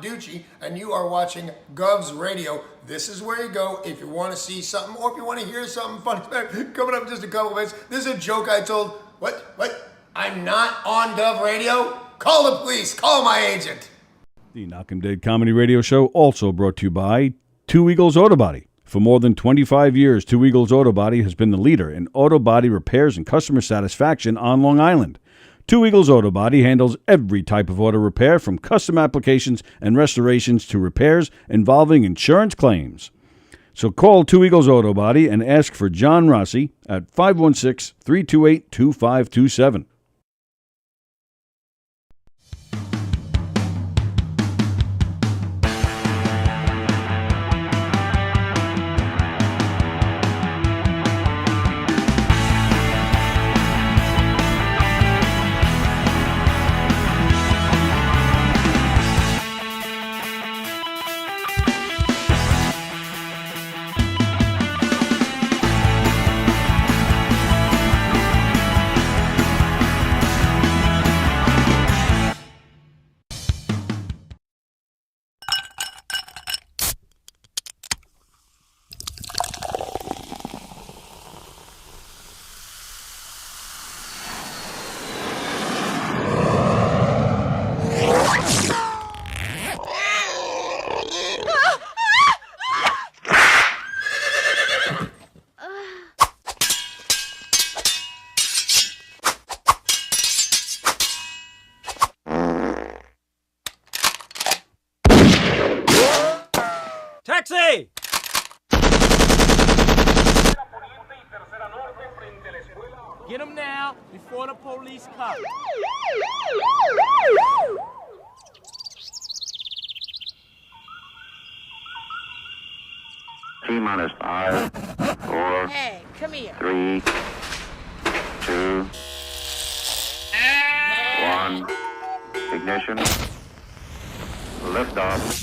Ducci, and you are watching Gov's Radio. This is where you go if you want to see something or if you want to hear something funny. Coming up in just a couple minutes. This is a joke I told. What? I'm not on Gov Radio? Call the police. Call my agent. The Knockem Dead Comedy Radio Show also brought to you by Two Eagles Auto Body. For more than 25 years, Two Eagles Auto Body has been the leader in auto body repairs and customer satisfaction on Long Island. Two Eagles Auto Body handles every type of auto repair, from custom applications and restorations to repairs involving insurance claims. So call Two Eagles Auto Body and ask for John Rossi at 516-328-2527. Taxi! Get him now, before the police come. T-minus 5, 4, Hey, come here. 3, 2, 1. Ignition. Liftoff.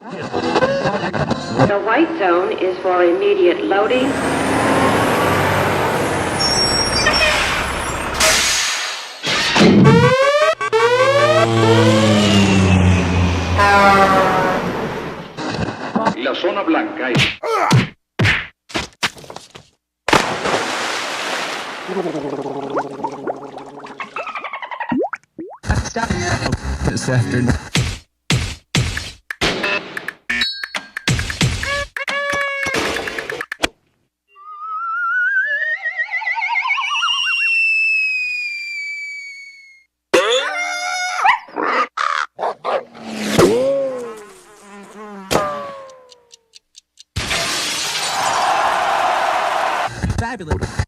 The white zone is for immediate loading. La zona blanca es... This afternoon. Fabulous.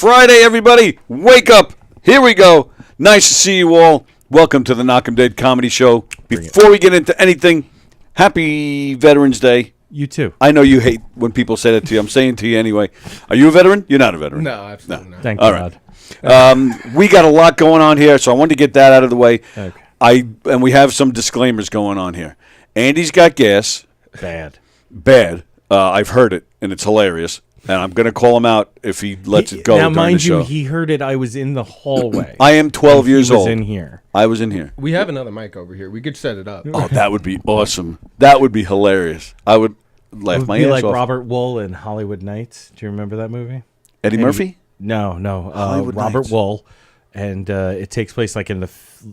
Friday, everybody. Wake up. Here we go. Nice to see you all. Welcome to the Knockem Dead Comedy Show. Before we get into anything, happy Veterans Day. You too. I know you hate when people say that to you. I'm saying it to you anyway. Are you a veteran? You're not a veteran. No, absolutely not. Thank All God. right. We got a lot going on here, so I wanted to get that out of the way. Okay. And we have some disclaimers going on here. Andy's got gas. Bad. Bad. I've heard it, and it's hilarious. And I'm going to call him out if he lets it go Now, during mind the show. you, he heard it. I was in the hallway. I am 12 years He was old. in here. I was in here. We have another mic over here. We could set it up. Oh, that would be awesome. That would be hilarious. I would laugh It would my be ass like off. Robert Wool in Hollywood Nights. Do you remember that movie? Eddie Murphy? No. Hollywood Robert Nights. Wool. And it takes place like in the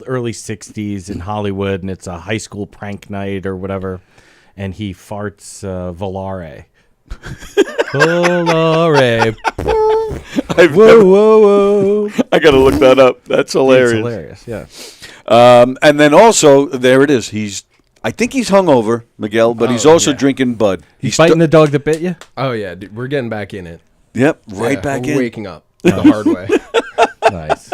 early 60s in Hollywood, and it's a high school prank night or whatever. And he farts Volare. Volare. Whoa. I got to look that up. That's hilarious. It's hilarious, yeah. And then also, there it is. I think he's hungover, Miguel, but he's also drinking Bud. He's fighting the dog that bit you? Oh, yeah. Dude, we're getting back in it. Yep, Yeah, back we're in. waking up the hard way. Nice.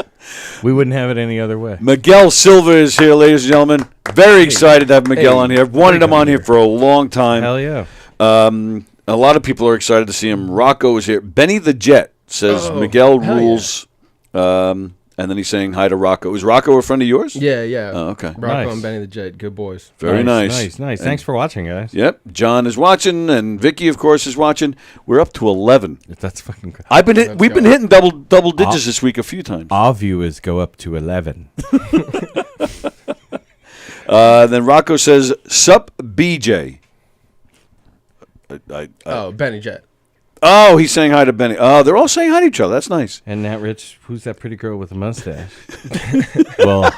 We wouldn't have it any other way. Miguel Silva is here, ladies and gentlemen. Very excited to have Miguel on here. I've wanted him on here for a long time. Hell yeah. A lot of people are excited to see him. Rocco is here. Benny the Jet says Miguel hell rules. And then he's saying hi to Rocco. Is Rocco a friend of yours? Yeah. Oh, okay. Rocco Nice. and Benny the Jet. Good boys. Very nice. Nice. Thanks for watching, guys. Yep. John is watching, and Vicky, of course, is watching. We're up to 11. That's fucking good. We've been hitting double digits this week a few times. Our viewers go up to 11. Then Rocco says, "Sup, BJ." Benny Jet. Oh, he's saying hi to Benny. Oh, they're all saying hi to each other. That's nice. And Nat Rich, who's that pretty girl with a mustache? Well,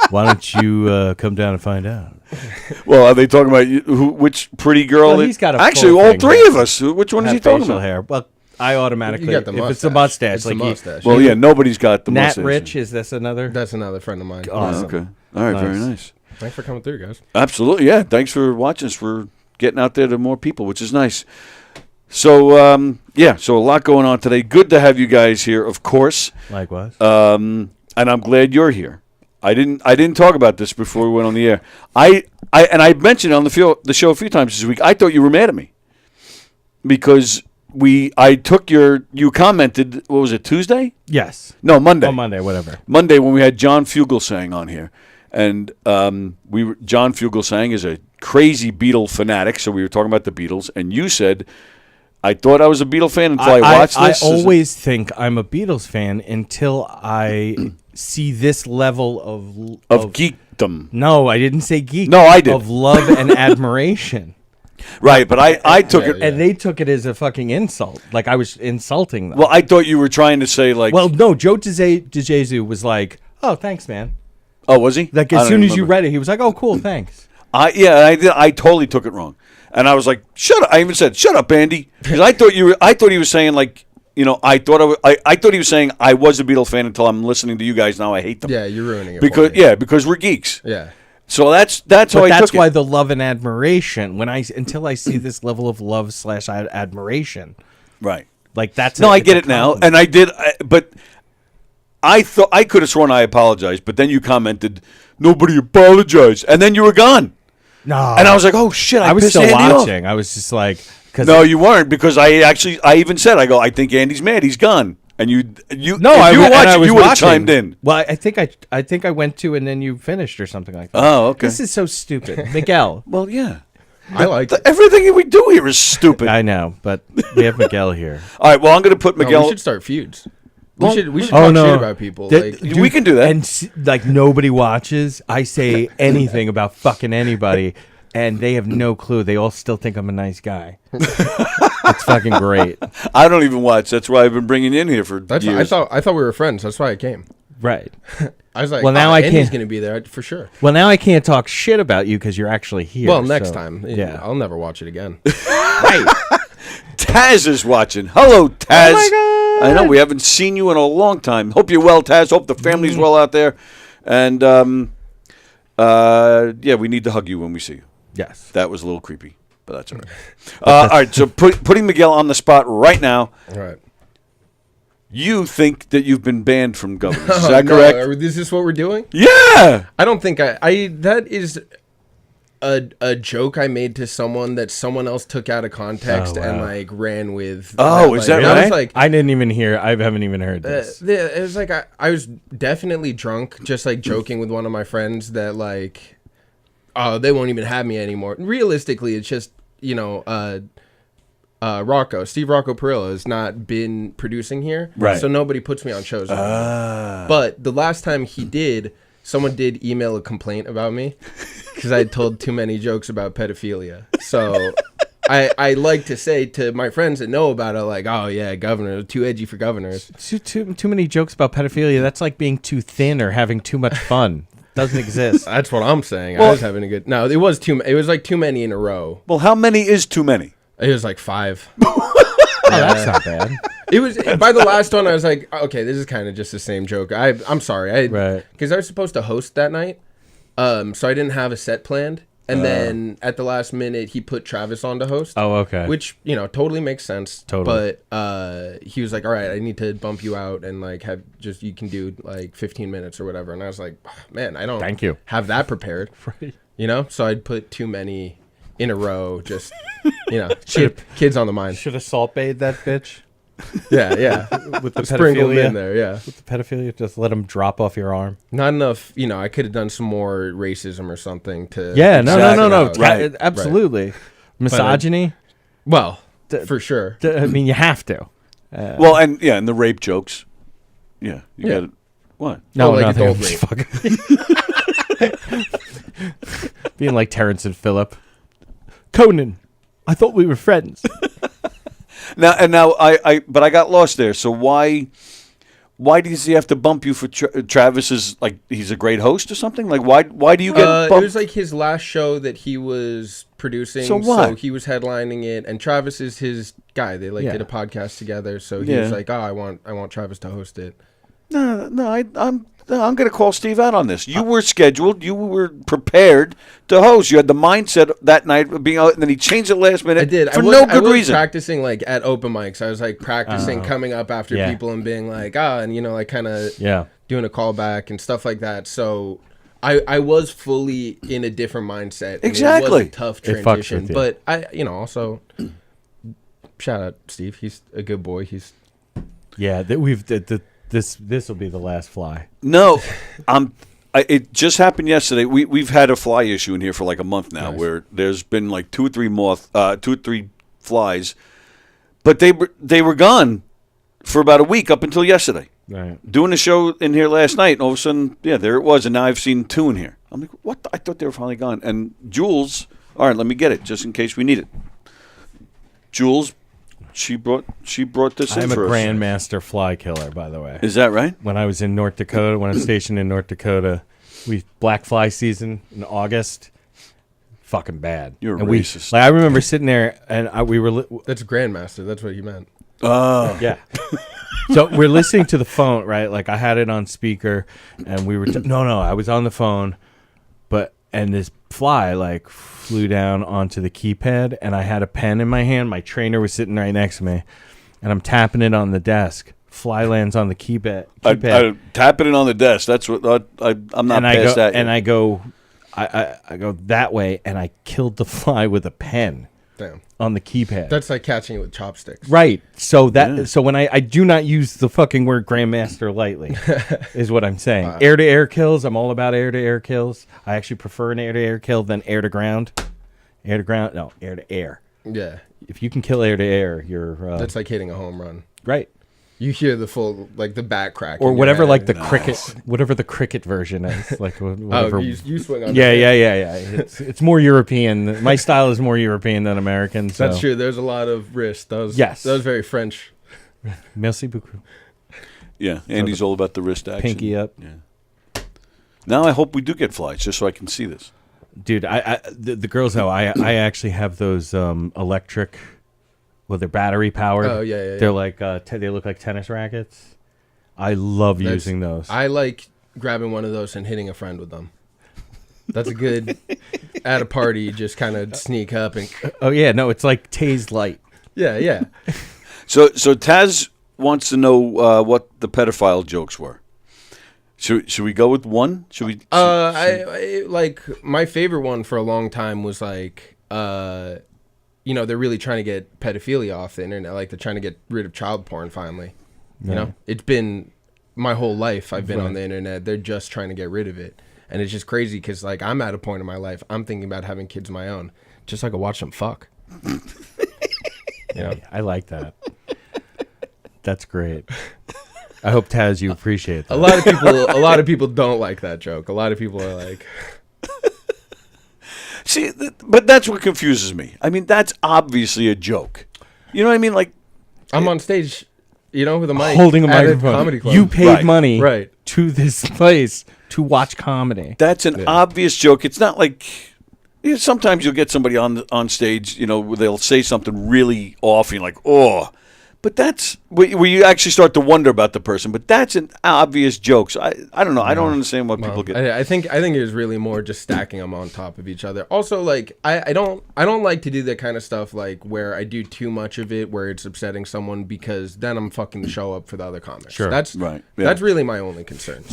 why don't you come down and find out? Well, are they talking about which pretty girl? Well, he's got a actually, full all thing three here. of us. Which one is Have he talking facial about? hair. Well, I automatically, You got the if it's the mustache, It's the like mustache. Well, yeah, nobody's got the Nat mustache. Rich, is this another? That's another friend of mine. Awesome. Okay. All right. Very Nice. nice. Thanks for coming through, guys. Absolutely. Yeah. Thanks for watching us. For getting out there to more people, which is nice. So, so a lot going on today. Good to have you guys here, of course. Likewise. And I'm glad you're here. I didn't talk about this before we went on the air. I mentioned on the show a few times this week. I thought you were mad at me because you commented. What was it, Tuesday? Yes. No, Monday. Oh, Monday, whatever. Monday when we had John Fugelsang on here, and John Fugelsang is a crazy Beatle fanatic. So we were talking about the Beatles, and you said, I thought I was a Beatle fan until I watched this. I always think I'm a Beatles fan until I see this level of geekdom. No, I didn't say geek. No, I did. Of love and admiration. Right, but I took it. And they took it as a fucking insult. Like I was insulting them. Well, I thought you were trying to say like. Well, no, Joe DeJesus was like, "Oh, thanks, man." Oh, was he? Like as soon as you read it, he was like, "Oh, cool, thanks." I totally took it wrong, and I was like, "Shut up!" I even said, "Shut up, Andy," because I thought he was saying like, I thought he was saying I was a Beatle fan until I'm listening to you guys now. I hate them. Yeah, you're ruining it. Because for me. because we're geeks. Yeah. So that's how I took it. That's why the love and admiration. Until I see this level of love / admiration, Right. like that's No, I get it now, and I did, but I thought I could have sworn I apologized, but then you commented nobody apologized, and then you were gone. No, And I was like, oh shit! I was pissed still Andy off. watching. I was just like, No, you weren't, because I even said, I think Andy's mad. He's gone. And you No, if you I were was watching, you would have watching. chimed in. Well, I think I went to and then you finished or something like that. Oh, okay. This is so stupid, Miguel. Well, yeah. I like it. Everything we do here is stupid. I know, but we have Miguel here. All right, well, I'm going to put No, Miguel. we should start feuds. Well, We should oh, talk no. shit about people. We can do that. And like nobody watches. I say anything about fucking anybody, and they have no clue. They all still think I'm a nice guy. It's fucking great. I don't even watch. That's why I've been bringing you in here for years. I thought we were friends. That's why I came. Right. I was like, Well, now I Andy's can't- going to be there for sure. Well, now I can't talk shit about you because you're actually here. Well, next so- time. Yeah. I'll never watch it again. Right. Taz is watching. Hello, Taz. Oh my God. I know we haven't seen you in a long time. Hope you're well, Taz. Hope the family's well out there. And we need to hug you when we see you. Yes. That was a little creepy, but that's all right. All right, so putting Miguel on the spot right now. All right. You think that you've been banned from governors. Is Oh, that no, correct? Is this what we're doing? Yeah. I don't think I that is a joke I made to someone that someone else took out of context Oh, and wow. like ran with. Oh, is that I was right? like, I didn't even hear. I haven't even heard this. it was like I was definitely drunk, just like joking with one of my friends that like, oh, they won't even have me anymore. Realistically, it's just Steve Rocco Perillo has not been producing here, Right. so nobody puts me on shows anymore. But the last time he did, someone did email a complaint about me because I had told too many jokes about pedophilia. So I like to say to my friends that know about it, like, oh yeah, governor, too edgy for governors. Too many jokes about pedophilia. That's like being too thin or having too much fun. Doesn't exist. That's what I'm saying. Well- I was having a good. No, it was like too many in a row. Well, how many is too many? It was like 5. Oh, that's not bad. It was by the last one. I was like, okay, this is kind of just the same joke. I'm sorry, Right. Because I was supposed to host that night, so I didn't have a set planned. And then at the last minute, he put Travis on to host. Oh, okay. Which totally makes sense. Totally. But he was like, all right, I need to bump you out and like have just you can do like 15 minutes or whatever. And I was like, oh, man, I don't Thank you. have that prepared. Right. So I'd put too many in a row. Just kids on the mind. Should have salt bathed that bitch Yeah. with the Sprinkle them in pedophilia. there, yeah. With the pedophilia, just let them drop off your arm. Not enough, I could have done some more racism or something to. Yeah, no. Exactly. Right. Absolutely. Misogyny. Well, for sure. I mean, you have to. Well, and the rape jokes. Yeah, you got it. What? No, like nothing. adult rape. Being like Terrence and Phillip. Conan, I thought we were friends. Now but I got lost there. So why does he have to bump you for Travis? Is like he's a great host or something? Like why do you get bumped? It was like his last show that he was producing. So what? So he was headlining it, and Travis is his guy. They did a podcast together. So he was like, "Oh, I want Travis to host it." I'm going to call Steve out on this. You were scheduled. You were prepared to host. You had the mindset that night of being out, and then he changed it last minute. I did for no no good good reason. reason. Practicing like at open mics. I was like practicing coming up after people and being like, and like kind of doing a callback and stuff like that. So I was fully in a different mindset. And Exactly. it was a tough It fucks transition, with you. but I also shout out Steve. He's a good boy. He's Yeah, this will be the last fly. No, it just happened yesterday. We've had a fly issue in here for like a month now, where there's been like two or three flies, but they were gone for about a week up until yesterday. Right. Doing a show in here last night, and all of a sudden, there it was, and now I've seen 2 in here. I'm like, what? I thought they were finally gone. And Jules, all right, let me get it just in case we need it. Jules, she brought this in I'm a for us. grandmaster fly killer, by the way. Is that right? When I was in North Dakota, when I was stationed in North Dakota, black fly season in August, fucking bad. You're and racist. I remember sitting there, and we were that's Grandmaster. That's what you meant. yeah. So we're listening to the phone, right? Like I had it on speaker, and we were no, I was on the phone, and this fly like flew down onto the keypad, and I had a pen in my hand. My trainer was sitting right next to me, and I'm tapping it on the desk. Fly lands on the keypad. I tapping it on the desk. That's what I'm not past that. And I go that way, and I killed the fly with a pen. Damn. On the keypad. That's like catching it with chopsticks. Right. So when I do not use the fucking word grandmaster lightly, is what I'm saying. Air to air kills. I'm all about air to air kills. I actually prefer an air to air kill than air to ground. Air to ground. No, air to air. Yeah. If you can kill air to air, you're That's like hitting a home run. right. You hear the full like the back crack. Or in your whatever, head. like the cricket, whatever the cricket version is, like whatever. Oh, you swing on. Yeah. It's more European. My style is more European than American. So. That's true. There's a lot of wrist. That was very French. Merci beaucoup. Yeah, Andy's all about the wrist action. Pinky up. Yeah. Now I hope we do get flies, just so I can see this. Dude, the girls know I actually have those electric. Well, they're battery powered. Oh yeah. They're like they look like tennis rackets. I love using those. I like grabbing one of those and hitting a friend with them. That's a good at a party. Just kind of sneak up and. Oh yeah, no, it's like tased light. Yeah. So Taz wants to know what the pedophile jokes were. Should we go with one? Should we? I like my favorite one for a long time was like, they're really trying to get pedophilia off the internet. Like they're trying to get rid of child porn finally. You know, it's been my whole life I've been on the internet. They're just trying to get rid of it. And it's just crazy because like I'm at a point in my life, I'm thinking about having kids of my own. Just so I could watch them fuck. I like that. That's great. I hope Taz, you appreciate that. A lot of people don't like that joke. A lot of people are like, See, but that's what confuses me. I mean, that's obviously a joke. You know what I mean? Like, I'm on stage, with a mic, holding a at microphone. comedy club. You paid Right. money Right. to this place to watch comedy. that's an obvious joke. It's not like sometimes you'll get somebody on stage, where they'll say something really off, and you're like, oh. But that's where you actually start to wonder about the person. But that's an obvious joke. So I don't know. I don't understand what people get. I think it was really more just stacking them on top of each other. Also, like I don't like to do that kind of stuff like where I do too much of it, where it's upsetting someone because then I'm fucking the show up for the other comics. Sure. That's Right. Yeah. That's really my only concern.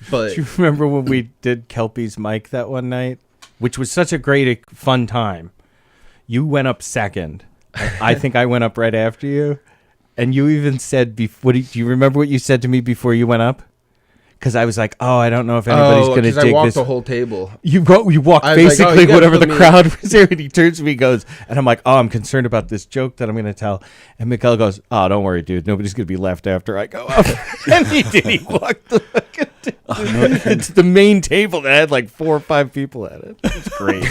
But Do you remember when we did Kelpie's mic that one night, which was such a great, fun time? You went up second. I think I went up right after you. And you even said, do you remember what you said to me before you went up? Because I was like, I don't know if anybody's going to dig I walked this. the whole table. You walked I was like, basically you gotta whatever put the me crowd was there, and he turns to me and goes, and I'm like, I'm concerned about this joke that I'm going to tell. And Miguel goes, don't worry, dude. Nobody's going to be left after I go up. And he did. He walked the fucking it's the main table that had like 4 or 5 people at it. It's great.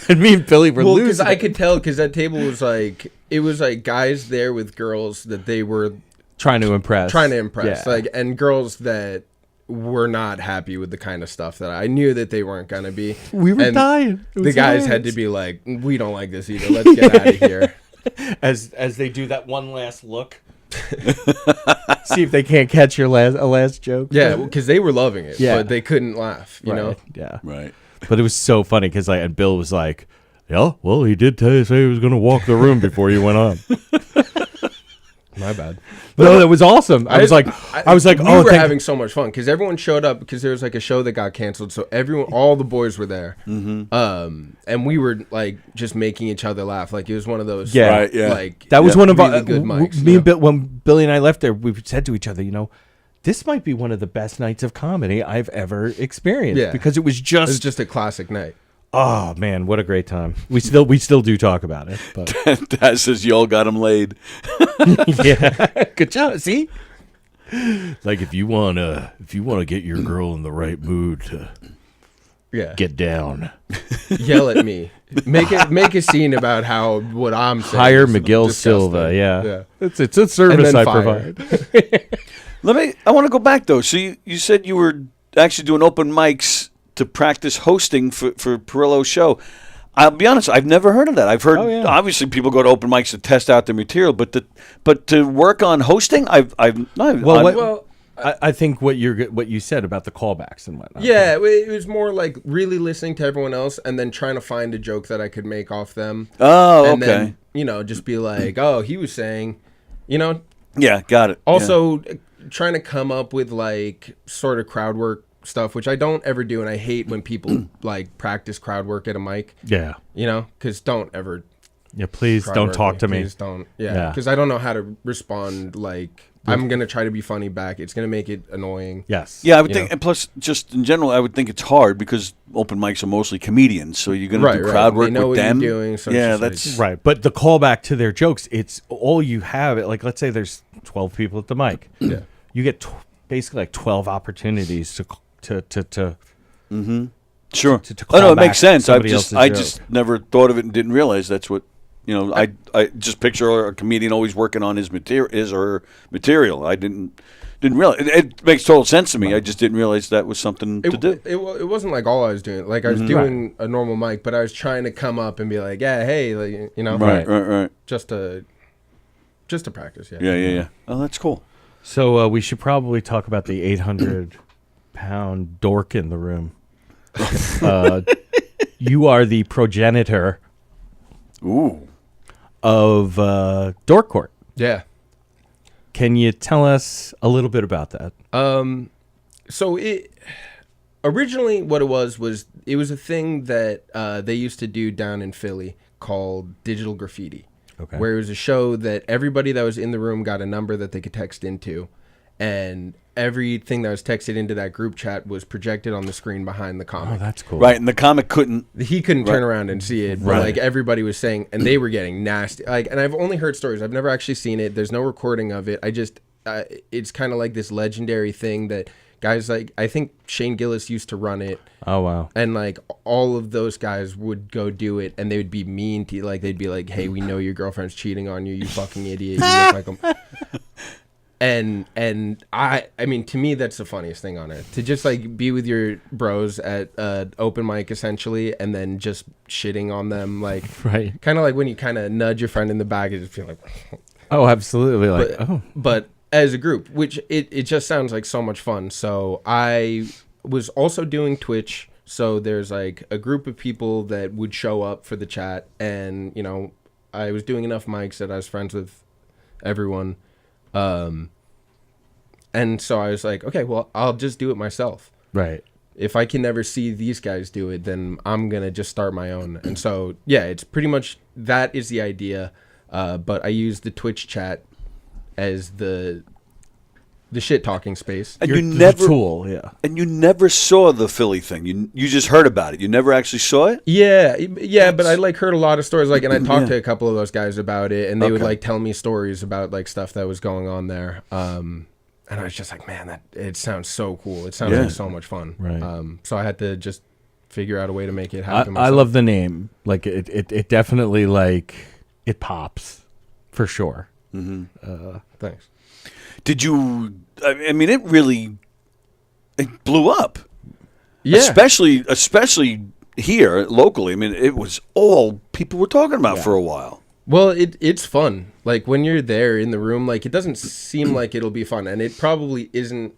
And me and Billy were Well, because losing. I could tell because that table was like it was like guys there with girls that they were trying to impress. yeah. Yeah. and girls that were not happy with the kind of stuff that I knew that they weren't gonna be. We were And dying. It The was guys had to be like, "We don't like this either. Let's get out of here." as they do that one last look. See if they can't catch your last joke. Yeah, because they were loving it, Yeah. but they couldn't laugh. You know. Yeah. Right. But it was so funny because and Bill was like, "Yeah, well, he did say he was going to walk the room before you went on." My bad. No, that was awesome. I was like, we were having so much fun because everyone showed up because there was like a show that got canceled, so all the boys were there, and we were like just making each other laugh. Like it was one of those, Yeah. Right, yeah. like that was one of really our good mics. me and Bill, when Billy and I left there, we said to each other, this might be one of the best nights of comedy I've ever experienced. Yeah. Because it was It was just a classic night. oh man, what a great time. We still do talk about it. But Dad says you all got him laid. yeah, good job. See, like if you wanna get your girl in the right mood to Yeah, get down, yell at me. Make a scene about how what I'm saying. hire is Miguel disgusting. Silva. Yeah, Yeah. it's a service And then I fire. provide. I want to go back though. So you said you were actually doing open mics to practice hosting for Perillo's show. I'll be honest, I've never heard of that. I've heard obviously people go to open mics to test out their material, but to work on hosting, I think what you said about the callbacks and whatnot. Yeah, it was more like really listening to everyone else and then trying to find a joke that I could make off them. Oh, and okay. Then, just be like, oh, he was saying, Yeah, got it. Also, trying to come up with like sort of crowd work stuff, which I don't ever do, and I hate when people like practice crowd work at a mic. Yeah. Because don't ever. Yeah, please crowd don't work talk to me. Please don't. Yeah. Yeah, because I don't know how to respond. Like I'm gonna try to be funny back. It's gonna make it annoying. Yes. Yeah, I would think, and plus, just in general, I would think it's hard because open mics are mostly comedians, so you're going to do crowd work They know with what them. You're doing, so yeah, it's just that's Right, but the callback to their jokes, it's all you have. Like, let's say there's 12 people at the mic. Yeah. You get basically like 12 opportunities to sure. to Oh call no, it back makes sense. somebody else's I joke. just never thought of it and didn't realize that's what I just picture a comedian always working on his or her material. I didn't realize it makes total sense to me. I just didn't realize that was something to do. It wasn't like all I was doing. Like I was doing a normal mic, but I was trying to come up and be like, yeah, hey, like, Right. just to practice. Yeah. Oh, that's cool. So we should probably talk about the 800-pound dork in the room. You are the progenitor Ooh. of Dork Court. Yeah. Can you tell us a little bit about that? So it originally what it was it was a thing that they used to do down in Philly called digital graffiti. Okay. Where it was a show that everybody that was in the room got a number that they could text into, and everything that was texted into that group chat was projected on the screen behind the comic. Oh, that's cool. Right, and the comic couldn't. He couldn't turn around and see it, but Right. like everybody was saying, and they were getting nasty. Like, and I've only heard stories. I've never actually seen it. There's no recording of it. I just, it's kind of like this legendary thing that guys like. I think Shane Gillis used to run it. Oh, wow. And like all of those guys would go do it, and they would be mean to you. Like they'd be like, "Hey, we know your girlfriend's cheating on you. You fucking idiot. You look like him." And I mean, to me, that's the funniest thing on it. To just like be with your bros at open mic essentially, and then just shitting on them, like Right. kind of like when you kind of nudge your friend in the back and just feel like. Oh, absolutely. Like, But as a group, which it just sounds like so much fun. So I was also doing Twitch. So there's like a group of people that would show up for the chat, and you know, I was doing enough mics that I was friends with everyone. And so I was like, okay, well, I'll just do it myself. right. If I can never see these guys do it, then I'm going to just start my own. And so, yeah, it's pretty much, that is the idea. But I use the Twitch chat as the shit talking space. And Your you never tool, yeah. And you never saw the Philly thing. You just heard about it. You never actually saw it. Yeah, but I like heard a lot of stories, like, and I talked to a couple of those guys about it, and they would like tell me stories about like stuff that was going on there. And I was just like, man, it sounds so cool. It sounds like so much fun. Right. So I had to just figure out a way to make it happen. I love the name. Like it definitely like it pops for sure. Thanks. Did you? I mean, it blew up. Yeah. Especially here locally. I mean, it was all people were talking about for a while. Well, it's fun. Like when you're there in the room, like it doesn't seem like it'll be fun, and it probably isn't.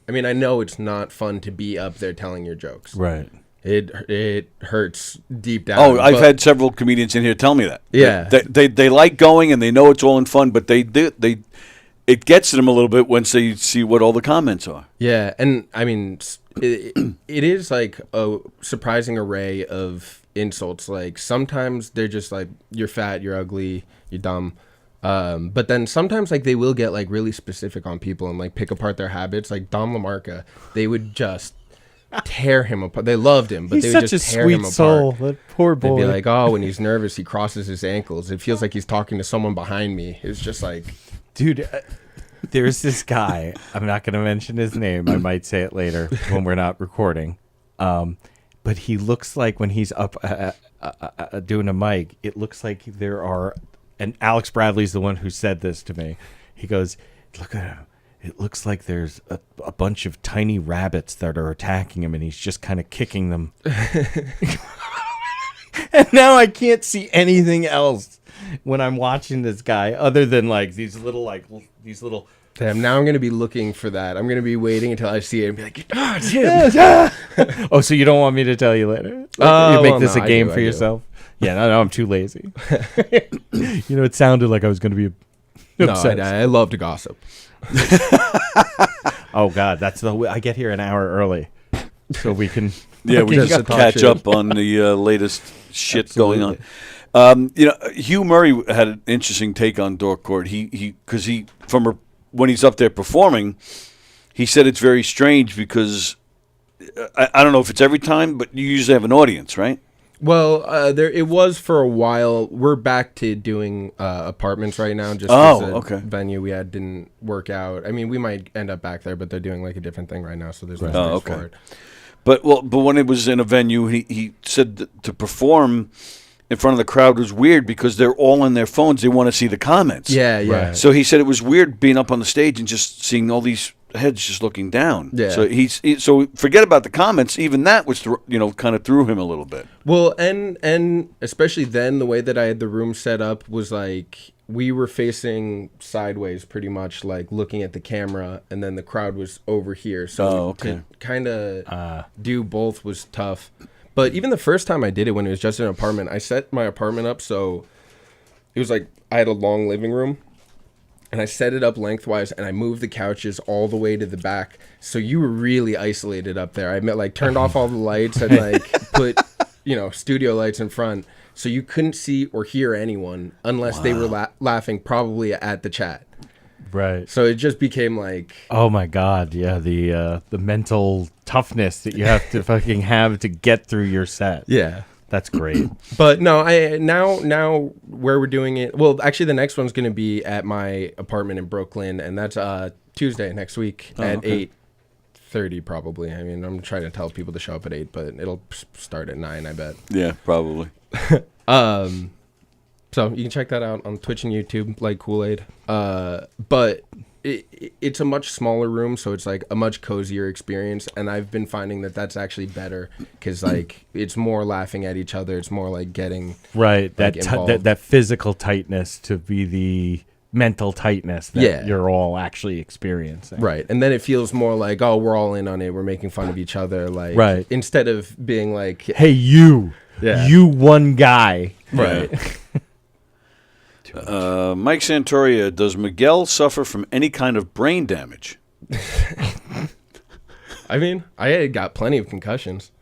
I mean, I know it's not fun to be up there telling your jokes. Right. It hurts deep down. Oh, I've had several comedians in here tell me that. Yeah. They like going and they know it's all in fun, but it gets to them a little bit once they see what all the comments are. Yeah, and I mean, it is like a surprising array of insults. Like sometimes they're just like, you're fat, you're ugly, you're dumb. But then sometimes like they will get like really specific on people and like pick apart their habits. Like Dom LaMarca, they would just tear him apart. They loved him, but He's they would such just a tear sweet him apart. soul. That poor boy. They'd be like, oh, when he's nervous, he crosses his ankles. It feels like he's talking to someone behind me. It's just like, dude, there's this guy. I'm not going to mention his name. I might say it later when we're not recording. But he looks like when he's up doing a mic, it looks like there are, and Alex Bradley's the one who said this to me. He goes, look at him. It looks like there's a bunch of tiny rabbits that are attacking him, and he's just kind of kicking them. And now I can't see anything else when I'm watching this guy other than like these little. damn, now I'm going to be looking for that. I'm going to be waiting until I see it and be like, oh, it's him. Yeah. Oh, so you don't want me to tell you later? Like, you make this a game for I do. yourself? Yeah, no, I'm too lazy. You know, it sounded like I was going to be No, obsessed. I love to gossip. Oh, God, that's the way I get here an hour early so we can. Yeah, we Just just to talk catch shit. up on the latest shit going on. You know, Hugh Murray had an interesting take on Dork Court. Because when he's up there performing, he said it's very strange because I don't know if it's every time, but you usually have an audience, right? Well, it was for a while. We're back to doing apartments right now. Just 'cause the venue we had didn't work out. I mean, we might end up back there, but they're doing like a different thing right now, so there's no space for it. But when it was in a venue, he said that to perform in front of the crowd was weird because they're all on their phones. They want to see the comments. Yeah, yeah. Right. So he said it was weird being up on the stage and just seeing all these heads just looking down. Yeah. So so forget about the comments. Even that was kind of threw him a little bit. Well, and especially then, the way that I had the room set up was like we were facing sideways, pretty much like looking at the camera, and then the crowd was over here. So to kind of do both was tough. But even the first time I did it, when it was just an apartment, I set my apartment up so it was like I had a long living room. and I set it up lengthwise, and I moved the couches all the way to the back. So you were really isolated up there. I turned off all the lights and put, studio lights in front, so you couldn't see or hear anyone unless they were laughing, probably at the chat. Right. So it just became like, oh my God, yeah, the mental toughness that you have to fucking have to get through your set. yeah. That's great. But no, now where we're doing it. Well, actually, the next one's going to be at my apartment in Brooklyn, and that's Tuesday next week at 8:30 probably. I mean, I'm trying to tell people to show up at 8, but it'll start at 9, I bet. Yeah, probably. So you can check that out on Twitch and YouTube, like Kool-Aid. But it's a much smaller room, so it's like a much cozier experience, and I've been finding that that's actually better because like it's more laughing at each other. It's more like getting right like, that physical tightness to be the mental tightness that you're all actually experiencing. Right, and then it feels more like, oh, we're all in on it. We're making fun of each other, like right. Instead of being like, hey, you one guy, right. Mike Santoria, does Miguel suffer from any kind of brain damage? I mean, I got plenty of concussions.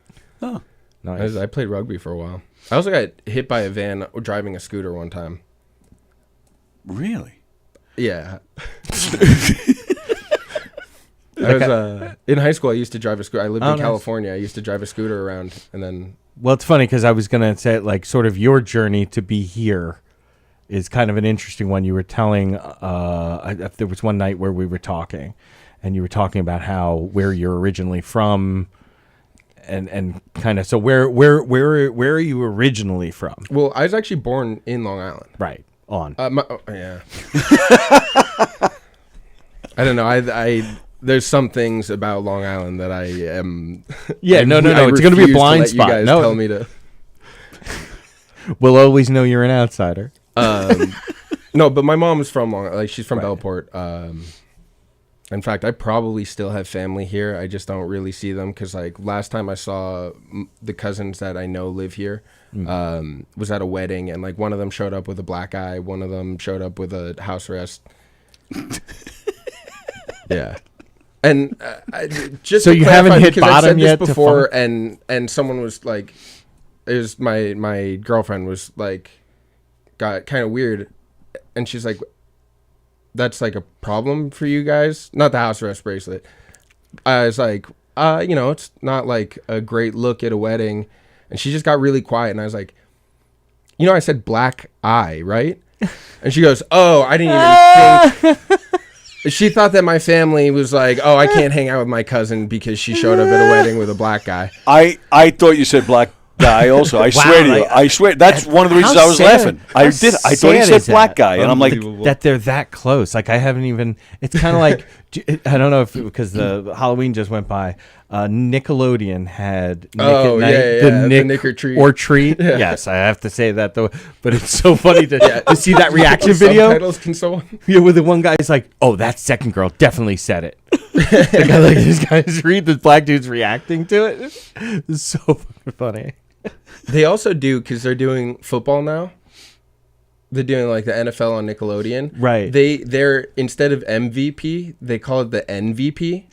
Oh, nice. I played rugby for a while. I also got hit by a van driving a scooter one time. Really? Yeah. I was in high school. I used to drive a scooter. I lived in California. I used to drive a scooter around, and then. Well, it's funny because I was gonna say like sort of your journey to be here is kind of an interesting one. You were telling, there was one night where we were talking, and you were talking about where you're originally from, and kind of. So where are you originally from? Well, I was actually born in Long Island. Right on. Yeah. I don't know. I there's some things about Long Island that I am. Yeah, no. It's going to be a blind spot. You guys tell me to. We'll always know you're an outsider. No, but my mom is from Long Island. Like, she's from Bellport. In fact, I probably still have family here. I just don't really see them because, like, last time I saw the cousins that I know live here was at a wedding, and like one of them showed up with a black eye, one of them showed up with a house arrest. Yeah. And just so you haven't hit bottom I said this yet before, and someone was like, it was my girlfriend was like, got kind of weird, and she's like, that's like a problem for you guys, not the house arrest bracelet. I was like, it's not like a great look at a wedding, and she just got really quiet, and I was like, I said black eye, right? And she goes, oh, I didn't even think. She thought that my family was like, oh, I can't hang out with my cousin because she showed up at a wedding with a black guy. I thought you said black guy also. I swear to you. I swear. That's one of the reasons I was laughing. I did. I thought you said black guy. And I'm like, that they're that close. Like, I haven't even, it's kind of like, I don't know if, because the Halloween just went by, Nickelodeon had Nick at Night, the Nick or Treat. Or Treat. Yeah. Yes, I have to say that though. But it's so funny to see that reaction video. Subtitles can someone? Yeah, where the one guy's like, oh, that second girl definitely said it. The guy, like, these guys read the black dude's reacting to it. It's so fucking funny. They also do, because they're doing football now. They're doing like the NFL on Nickelodeon. Right. They're instead of MVP, they call it the NVP.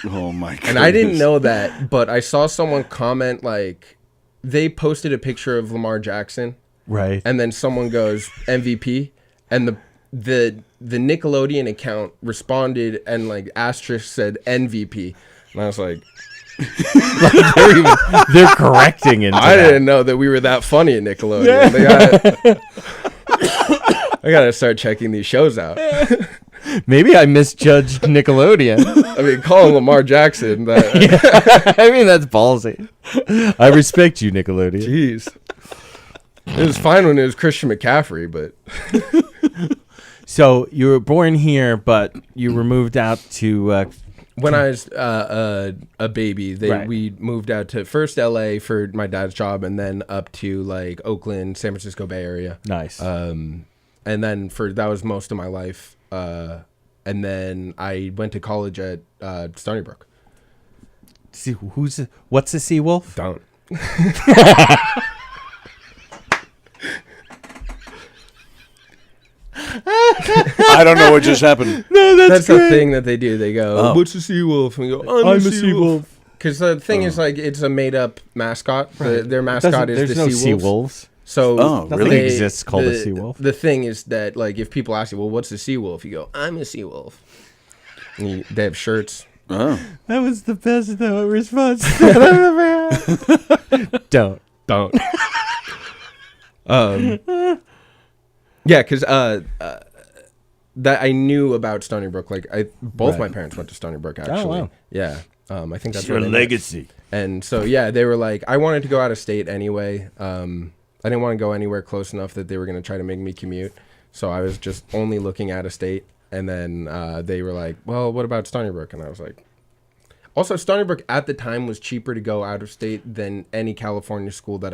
Oh my god. And I didn't know that, but I saw someone comment, like, they posted a picture of Lamar Jackson. Right. And then someone goes MVP, and the Nickelodeon account responded and like asterisk said MVP. And I was like, they're correcting it. I didn't know that we were that funny at Nickelodeon. I gotta start checking these shows out. Maybe I misjudged Nickelodeon. I mean, calling Lamar Jackson. I mean, that's ballsy. I respect you, Nickelodeon. Jeez. It was fine when it was Christian McCaffrey, but... So you were born here, but you were moved out to... When I was a baby, we moved out to first LA for my dad's job, and then up to like Oakland, San Francisco Bay Area. Nice. And then that was most of my life. And then I went to college at Stony Brook. See what's a Seawolf? Don't. I don't know what just happened. No, That's the thing that they do. They go, Oh. "What's a sea wolf?" And we go, "I'm a sea wolf." Because the thing is, like, it's a made-up mascot. Their mascot is There's the no sea wolves. wolves. So Oh, Nothing really? exists called a sea wolf. The thing is that, like, if people ask you, "Well, what's a sea wolf?" You go, "I'm a sea wolf." And they have shirts. Oh. That was the best response that I've ever had. Don't. Yeah, because that I knew about Stony Brook. Like, both my Right. parents went to Stony Brook, actually. wow. Yeah. I think that's Your where they met. legacy. And so, yeah, they were like, I wanted to go out of state anyway. I didn't want to go anywhere close enough that they were going to try to make me commute. So I was just only looking out of state. And then they were like, well, what about Stony Brook? And I was like, also, Stony Brook at the time was cheaper to go out of state than any California school that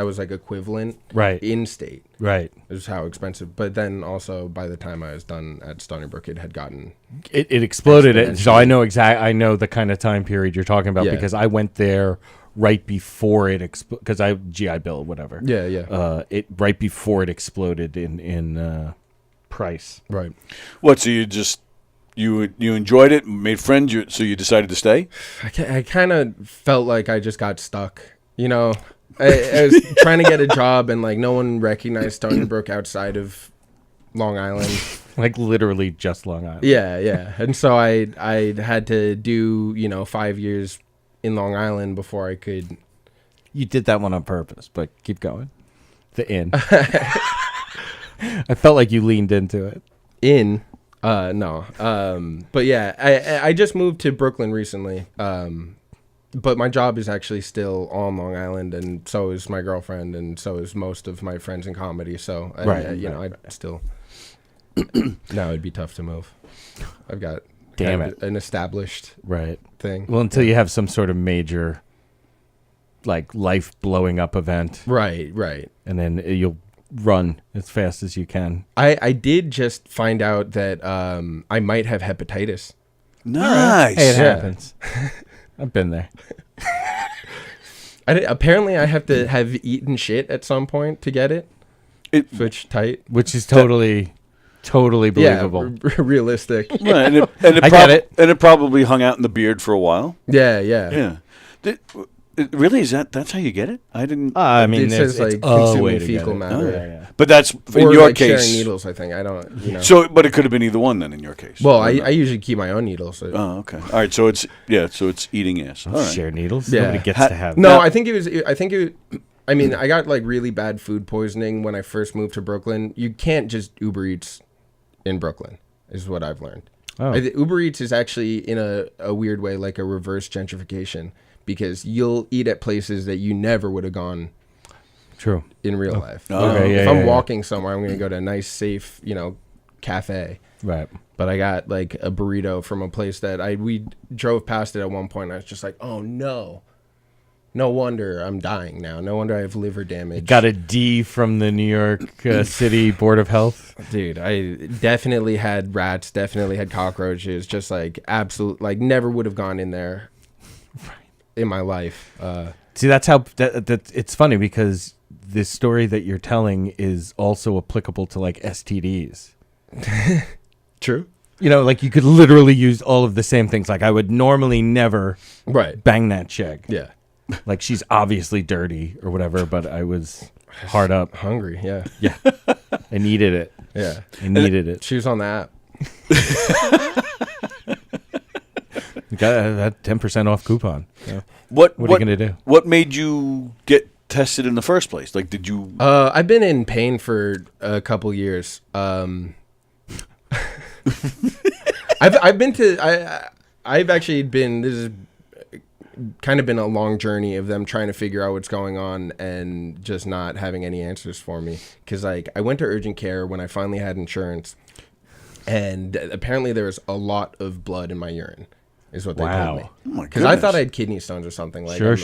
was like equivalent Right. in state. Right. It was how expensive. But then also by the time I was done at Stony Brook, it had gotten It exploded. So I Exponentially. know I know the kind of time period you're talking about Yeah. because I went there right before it because I GI Bill whatever. yeah. It right before it exploded in price. Right. What? So you enjoyed it, made friends, so you decided to stay? I kind of felt like I just got stuck. You know, I was trying to get a job and like no one recognized Stony Brook outside of Long Island. Like literally just Long Island. Yeah. And so I had to do, 5 years in Long Island before I could. You did that one on purpose, but keep going. The inn. I felt like you leaned into it. No. But yeah, I just moved to Brooklyn recently. But my job is actually still on Long Island, and so is my girlfriend, and so is most of my friends in comedy. So, I still. Now it'd be tough to move. I've got Damn kind of it. an established Right. thing. Well, until you have some sort of major, like, life blowing up event, Right. and then you'll run as fast as you can. I did just find out that I might have hepatitis. Nice. Hey, it Yeah. happens. I've been there. Apparently, I have to have eaten shit at some point to get it. Which tight. Which is totally believable. Yeah, realistic. Right, and it I get it. And it probably hung out in the beard for a while. Yeah. Yeah. Really? That's how you get it? I didn't. I mean, It says like it's a way consuming to fecal get it. matter. Yeah. But that's in Or your like sharing case. needles, I think. I don't. So, but it could have been either one then in your case. Well, I usually keep my own needles. So. Oh, okay. All right. So it's eating ass. All right. Share needles. Yeah. Nobody gets to have. No, Now- I think it. I mean, I got like really bad food poisoning when I first moved to Brooklyn. You can't just Uber Eats in Brooklyn, is what I've learned. Oh. Uber Eats is actually in a weird way like a reverse gentrification because you'll eat at places that you never would have gone True. in real life. Oh. Okay, If yeah, I'm yeah. walking somewhere, I'm going to go to a nice, safe, cafe. Right. But I got like a burrito from a place that we drove past it at one point. And I was just like, oh no. No wonder I'm dying now. No wonder I have liver damage. Got a D from the New York City Board of Health. Dude, I definitely had rats, definitely had cockroaches, just like absolute, like never would have gone in there in my life. See, that's how that it's funny because this story that you're telling is also applicable to like STDs. True. Like you could literally use all of the same things. Like I would normally never Right. bang that chick. Yeah. Like she's obviously dirty or whatever, but I was hard up. Hungry. Yeah. Yeah. I needed it. Yeah. I needed it. She was on the app. You got that 10% off coupon. So What are you gonna do? What made you get tested in the first place? Like, did you? I've been in pain for a couple years. I've been to I've actually been. This is kind of been a long journey of them trying to figure out what's going on and just not having any answers for me. Because like I went to urgent care when I finally had insurance, and apparently there was a lot of blood in my urine, is what they told me. Oh my Because I thought I goodness. had kidney stones or something. Like Sure.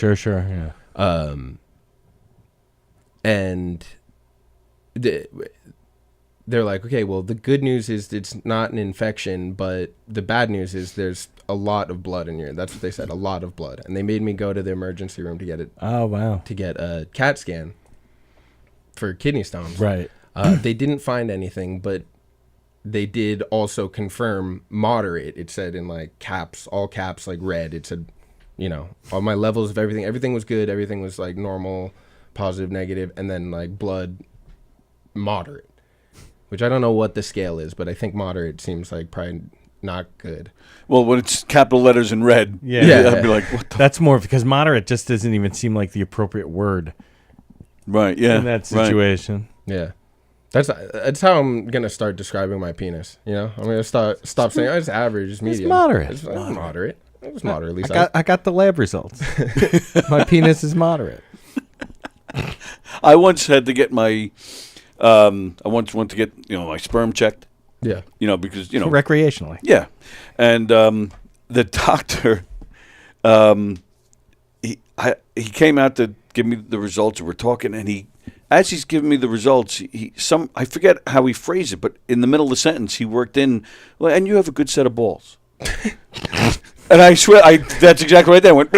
Yeah. and they're like, okay, well, the good news is it's not an infection, but the bad news is there's a lot of blood in your. That's what they said, a lot of blood, and they made me go to the emergency room to get it Oh wow. to get a CAT scan for kidney stones. Right. They didn't find anything, but they did also confirm moderate. It said in like caps, all caps, like red. It said, you know, all my levels of everything was good. Everything was like normal, positive, negative, and then like blood, moderate. Which I don't know what the scale is, but I think moderate seems like probably not good. Well, when it's capital letters in red, Yeah. I'd be like, what the? That's more because moderate just doesn't even seem like the appropriate word Right, yeah. in that situation. Yeah. That's how I'm gonna start describing my penis. You know, I'm gonna stop saying it's average, it's medium, moderate. It's moderate. It was moderately I sized. got the lab results. My penis is moderate. I once had to get my, I once went to get, my sperm checked, Yeah. because, Recreationally. yeah. And the doctor, he came out to give me the results. We're talking, and as he's giving me the results, I forget how he phrased it, but in the middle of the sentence, he worked in, well, and you have a good set of balls. And I swear, that's exactly right there. I went,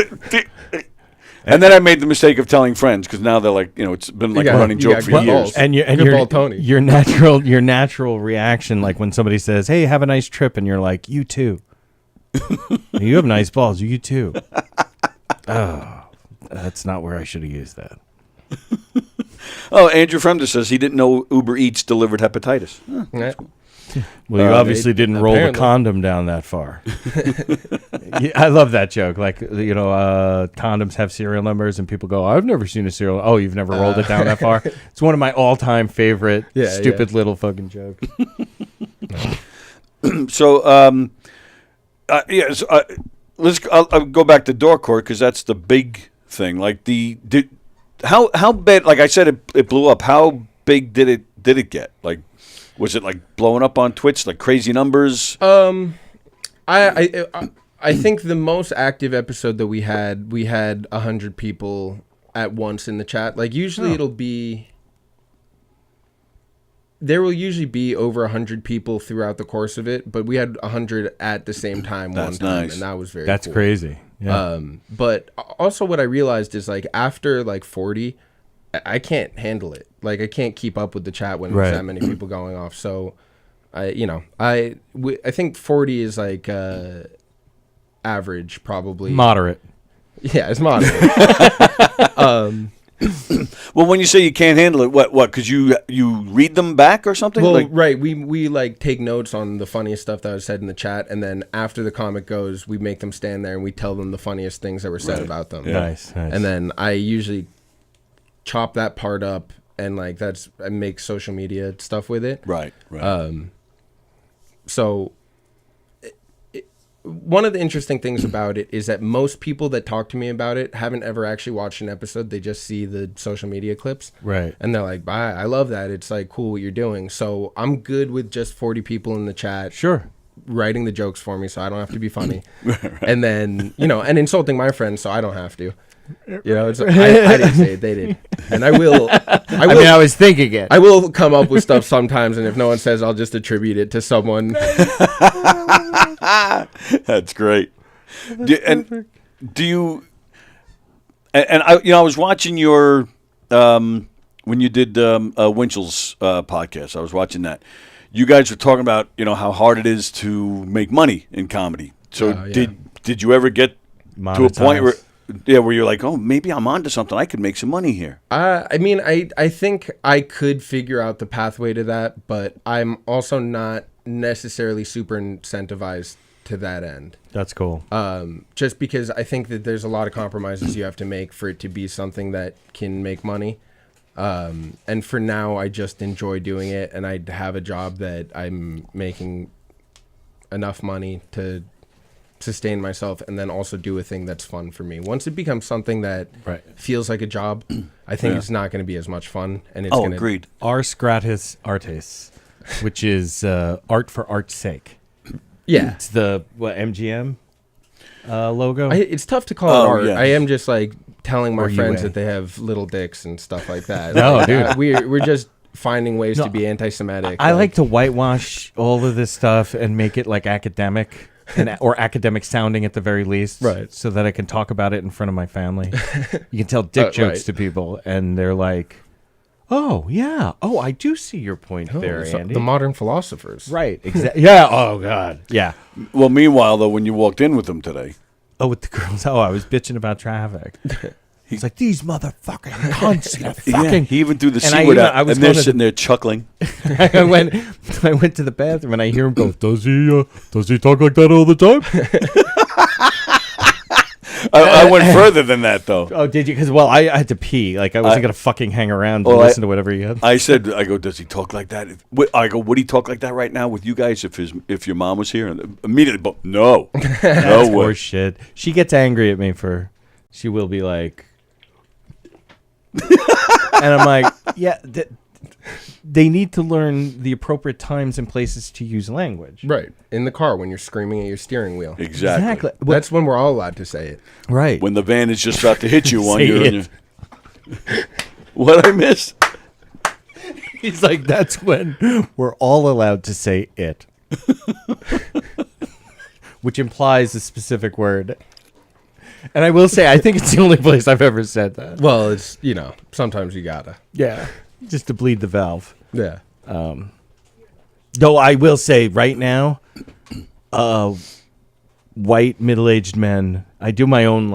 and then I made the mistake of telling friends, because now they're like, it's been like a running joke for years. balls. And Good ball, Tony. your natural reaction, like when somebody says, "Hey, have a nice trip," and you're like, "You too." You have nice balls. You too. Oh, that's not where I should have used that. Oh, Andrew Fremder says he didn't know Uber Eats delivered hepatitis. Huh. Yeah. Well, you obviously didn't roll the apparently. condom down that far. Yeah, I love that joke. Like, condoms have serial numbers, and people go, "I've never seen a serial." Oh, you've never rolled it down that far? It's one of my all-time favorite stupid little fucking jokes. So, I'll go back to door court because that's the big thing. Like how bad? Like I said, it blew up. How big did it get? Like, was it like blowing up on Twitch, like crazy numbers? I think the most active episode that we had 100 people at once in the chat. Like usually there will usually be over 100 people throughout the course of it, but we had 100 at the same time one time, nice. and that was very That's cool. crazy. Yeah. But also what I realized is like after like 40, I can't handle it. Like I can't keep up with the chat when there's that many people going off. So I think 40 is like average probably. Moderate. Yeah, it's moderate. Well, when you say you can't handle it, what? Because you read them back or something? Well, right. We like take notes on the funniest stuff that was said in the chat, and then after the comic goes, we make them stand there and we tell them the funniest things that were said about them. Yeah. Nice. And then I usually chop that part up and like I make social media stuff with it. Right. So one of the interesting things about it is that most people that talk to me about it haven't ever actually watched an episode. They just see the social media clips. Right. And they're like, I love that. It's like cool what you're doing. So I'm good with just 40 people in the chat. Sure. Writing the jokes for me so I don't have to be funny. And then, and insulting my friends so I don't have to. It's, I didn't say it, they did. And I will. I was thinking it. I will come up with stuff sometimes, and if no one says, I'll just attribute it to someone. That's great. I was watching your when you did Winchell's podcast. I was watching that. You guys were talking about how hard it is to make money in comedy. So did you ever get to a point where you're like, oh, maybe I'm onto something. I could make some money here. I think I could figure out the pathway to that, but I'm also not necessarily super incentivized to that end. That's cool. Just because I think that there's a lot of compromises you have to make for it to be something that can make money. And for now, I just enjoy doing it, and I have a job that I'm making enough money to sustain myself and then also do a thing that's fun for me. Once it becomes something that feels like a job, I think it's not going to be as much fun. And it's agreed. Ars gratis artis, which is art for art's sake. Yeah. It's the MGM logo. It's tough to call it art. Yes. I am just like telling my Or friends UA. that they have little dicks and stuff like that. No, Like, dude. We're just finding ways to be anti-Semitic. I like to whitewash all of this stuff and make it like academic or academic sounding at the very least, Right. so that I can talk about it in front of my family. You can tell dick jokes right. to people, and they're like, Oh, yeah. Oh, I do see your point there, So Andy. the modern philosophers. Right, exactly. Yeah, oh, God. Yeah. Well, meanwhile, though, when you walked in with them today, Oh, with the girls. Oh, I was bitching about traffic. He's like, these motherfucking cunts. he even threw the And I C word even- out, I was and they're going to sitting there chuckling. I went to the bathroom and I hear him go, does he talk like that all the time? I went further than that, though. Oh, did you? Because, well, I had to pee. Like, I wasn't going to fucking hang around and listen to whatever he had. I go, does he talk like that? I go, would he talk like that right now with you guys if your mom was here? And immediately, but no. No way. Poor shit. She gets angry at me she will be like, and I'm like, yeah, they need to learn the appropriate times and places to use language. Right. In the car when you're screaming at your steering wheel. Exactly. That's when we're all allowed to say it. Right. When the van is just about to hit you on Say your... it. What I missed? He's like, that's when we're all allowed to say it. Which implies a specific word. And I will say, I think it's the only place I've ever said that. Well, it's, sometimes you gotta. Yeah. Just to bleed the valve. Yeah. Though I will say right now, white middle-aged men, I do my own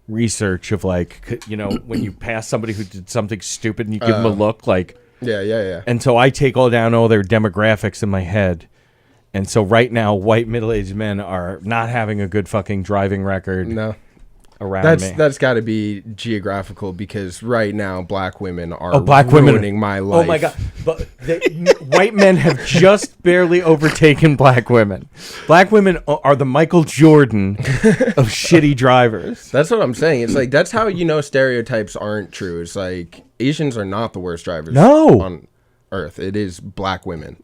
research of when you pass somebody who did something stupid and you give them a look Yeah. and so I take down all their demographics in my head. And so right now, white middle-aged men are not having a good fucking driving record No. around me. That's got to be geographical because right now black women are ruining my life. Oh my God! But white men have just barely overtaken black women. Black women are the Michael Jordan of shitty drivers. That's what I'm saying. It's that's how stereotypes aren't true. It's Asians are not the worst drivers on earth. It is black women.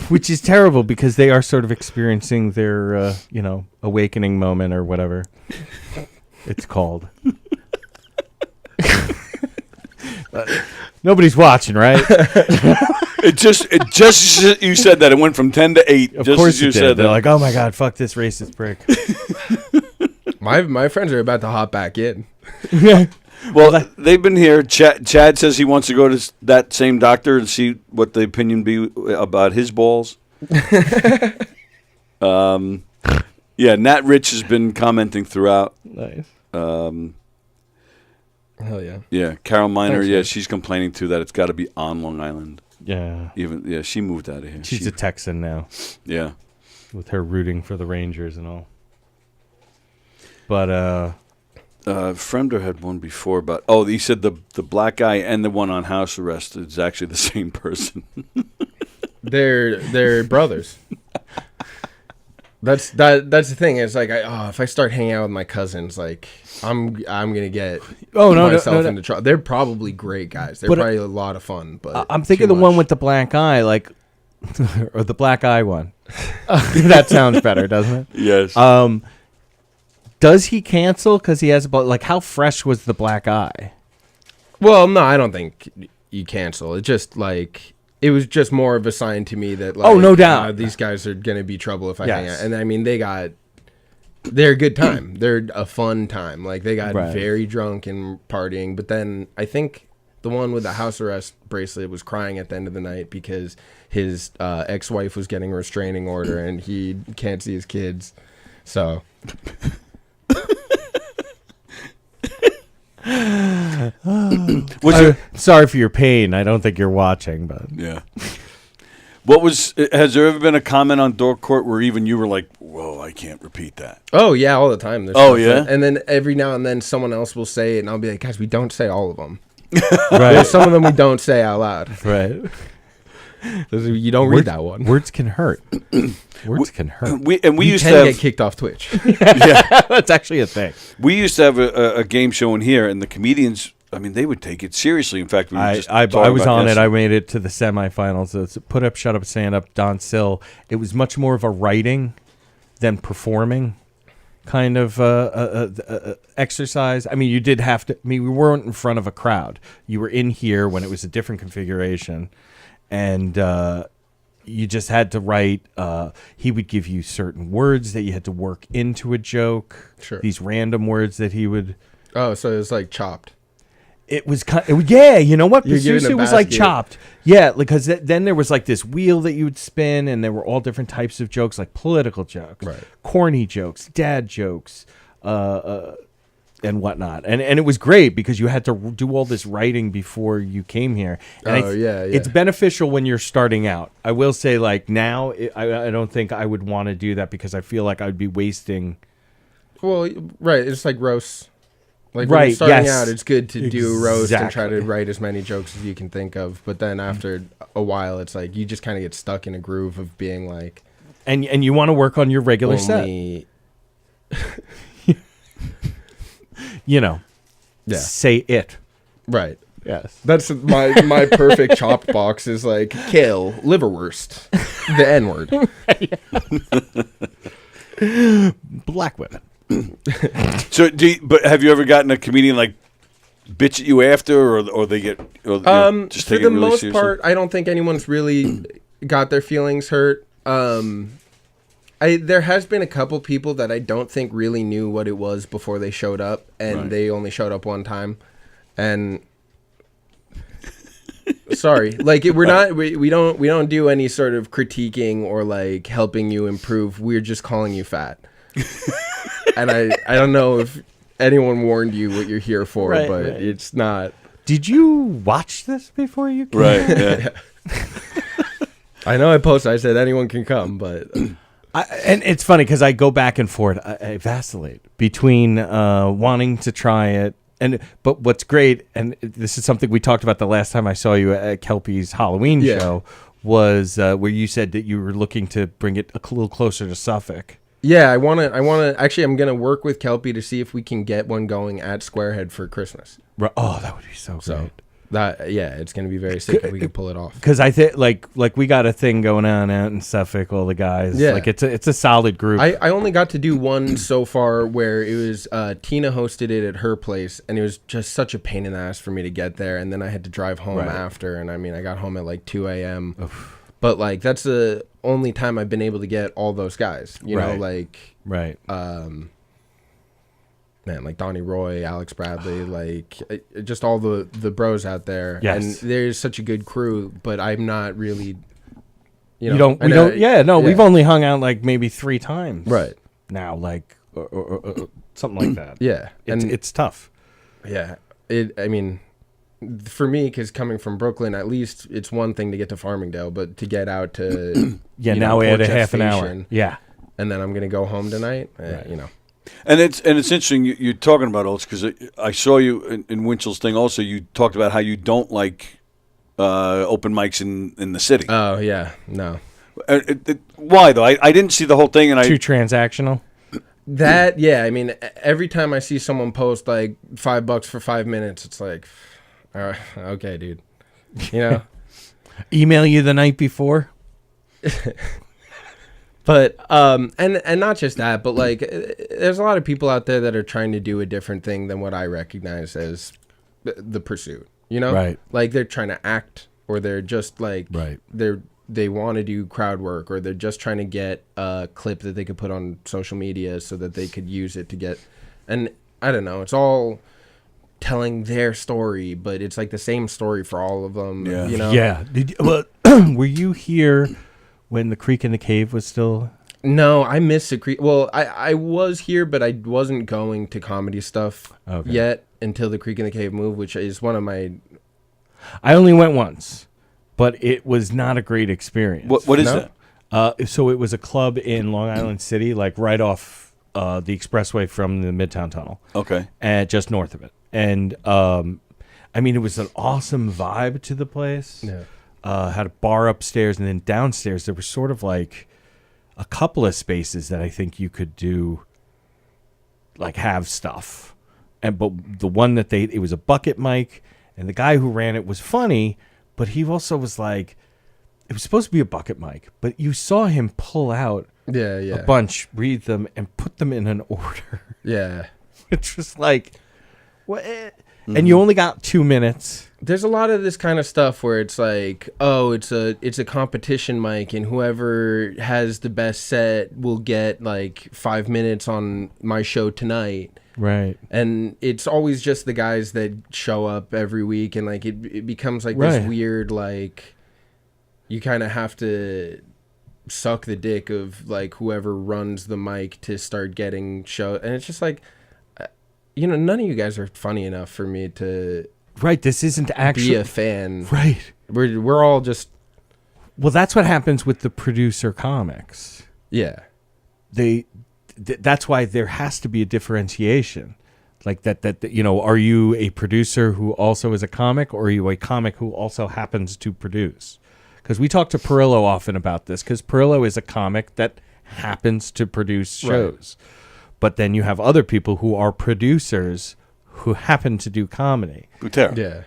Which is terrible because they are sort of experiencing their, awakening moment or whatever it's called. Nobody's watching, right? It just you said that it went from 10 to 8. Of just course as you it did. said They're that. like, oh my God, fuck this racist prick. My friends are about to hop back in. Well, they've been here. Chad says he wants to go to that same doctor and see what the opinion be about his balls. Yeah, Nat Rich has been commenting throughout. Nice. Hell yeah. Yeah, Carol Miner. Thanks, Yeah, man. she's complaining too that it's got to be on Long Island. Yeah. She moved out of here. She's a Texan now Yeah. with her rooting for the Rangers and all. But, Fremder had one before about. He said the black guy and the one on house arrest is actually the same person. They're brothers. That's the thing. It's if I start hanging out with my cousins, I'm gonna get myself into trouble. They're probably great guys. They're probably a lot of fun. But I'm thinking the one with the black eye, or the black eye one. That sounds better, doesn't it? Yes. Does he cancel because he has how fresh was the black eye? Well, no, I don't think you cancel. It just it was just more of a sign to me that no doubt these guys are gonna be trouble if I hang Yes. out. And I mean, they're a good time. They're a fun time. They got Right. very drunk and partying. But then I think the one with the house arrest bracelet was crying at the end of the night because his ex-wife was getting a restraining order and he can't see his kids. So. Sorry for your pain. I don't think you're watching, but Yeah. Has there ever been a comment on Dork Court where even you were like, whoa, I can't repeat that? Oh yeah, all the time. There's Oh, stuff yeah? and then every now and then someone else will say it, and I'll be like, guys, we don't say all of them. right, There's some of them we don't say out loud. right. You don't read that one. Words can hurt. Words can hurt. We You used can to get have kicked off Twitch. That's actually a thing. we used to have a game show in here, and the comedians, they would take it seriously. In fact, we were just I talking was about on it. yesterday. I made it to the semifinals. It's put up, shut up, stand up, Don Sill. It was much more of a writing than performing kind of exercise. You did have to. We weren't in front of a crowd. You were in here when it was a different configuration, and you just had to write. He would give you certain words that you had to work into a joke. Sure. These random words that he would. Oh, so it's Chopped. It was yeah, you know what? You're giving a Pasusu was like basket. chopped. Yeah, because then there was like this wheel that you would spin, and there were all different types of jokes, like political jokes, Right. corny jokes, dad jokes, and whatnot. And it was great because you had to do all this writing before you came here. And Yeah. It's beneficial when you're starting out. I will say, like now, I don't think I would want to do that because I feel like I'd be wasting. Well, right. It's like roasts. Like when Right, you're starting yes. out, it's good to do a roast and try to Exactly. write as many jokes as you can think of. But then after a while, it's like you just kind of get stuck in a groove of being like And you want to work on your regular set. only. You know, Yeah. say it. Right. Yes. That's my perfect chopped box is like kale, liverwurst, the N word. Black women. So, but have you ever gotten a comedian like bitch at you after, or they get just For take the it really most seriously? part, I don't think anyone's really got their feelings hurt. There has been a couple people that I don't think really knew what it was before they showed up, and Right. they only showed up one time, and sorry, like we don't do any sort of critiquing or like helping you improve. We're just calling you fat, and I don't know if anyone warned you what you're here for, Right, but right. it's not. Did you watch this before you came? Right. Yeah. I know I posted. I said anyone can come, but And it's funny because I go back and forth. I vacillate between wanting to try it. But what's great, and this is something we talked about the last time I saw you at Kelpie's Halloween Yeah. show, was where you said that you were looking to bring it a little closer to Suffolk. yeah, I want to. Actually, I'm gonna work with Kelpie to see if we can get one going at Squarehead for Christmas. Oh, that would be so So great. it's gonna be very sick if we can pull it off. Because I think like we got a thing going on out in Suffolk, all the guys. Yeah. Like it's a solid group. I only got to do one so far where it was Tina hosted it at her place, and it was just such a pain in the ass for me to get there, and then I had to drive home Right. after, and I mean I got home at like 2 a.m. But like that's the only time I've been able to get all those guys. You know, Right. like right. man, like Donnie Roy, Alex Bradley, like just all the bros out there. Yes. And there's such a good crew, but I'm not really. We don't. We've only hung out like maybe 3 times. Right. Now, like or something like that. Yeah, It's tough. yeah. I mean, for me, because coming from Brooklyn, at least it's one thing to get to Farmingdale, but to get out to Yeah. you Now know, we had Port a half an hour. Station, Yeah. and then I'm gonna go home tonight. You know. And it's interesting you're talking about Oates because I saw you in Winchell's thing also. You talked about how you don't like open mics in the city. Oh yeah, no. Why though? I didn't see the whole thing, and Too transactional. That yeah, I mean, every time I see someone post like $5 for 5 minutes, it's like, all right, okay, dude, you know. Email you the night before. But and not just that, but like there's a lot of people out there that are trying to do a different thing than what I recognize as the pursuit. You know, Right. Like they're trying to act, or they're just like Right. they want to do crowd work, or they're just trying to get a clip that they could put on social media so that they could use it to get. And I don't know, it's all telling their story, but it's like the same story for all of them. Yeah. You know. Yeah. Were you here when the Creek in the Cave was still? No, I missed the Creek. Well, I was here, but I wasn't going to comedy stuff yet until the Creek in the Cave moved, which is one of my. I only went once, but it was not a great experience. what is No? that? So it was a club in Long Island City, like right off the expressway from the Midtown Tunnel. Okay. And just north of it. And I mean, it was an awesome vibe to the place. Yeah. Had a bar upstairs, and then downstairs there was sort of like a couple of spaces that I think you could do, like have stuff. But the one that it was a bucket mic, and the guy who ran it was funny, but he also was like, it was supposed to be a bucket mic, but you saw him pull out a bunch, read them, and put them in an order. Yeah. It's just like, what? And you only got 2 minutes. There's a lot of this kind of stuff where it's like, oh, it's a competition mic, and whoever has the best set will get like 5 minutes on my show tonight. Right. And it's always just the guys that show up every week, and like it becomes like Right. this weird, like, you kind of have to suck the dick of like whoever runs the mic to start getting show. And it's just like, none of you guys are funny enough for me to Right. This isn't actually be a fan. right. We're all just, Well, that's what happens with the producer comics. yeah. That's why there has to be a differentiation. Like that, are you a producer who also is a comic, or are you a comic who also happens to produce? Because we talk to Perillo often about this, because Perillo is a comic that happens to produce shows. Right. But then you have other people who are producers who happen to do comedy. Butera. Yeah.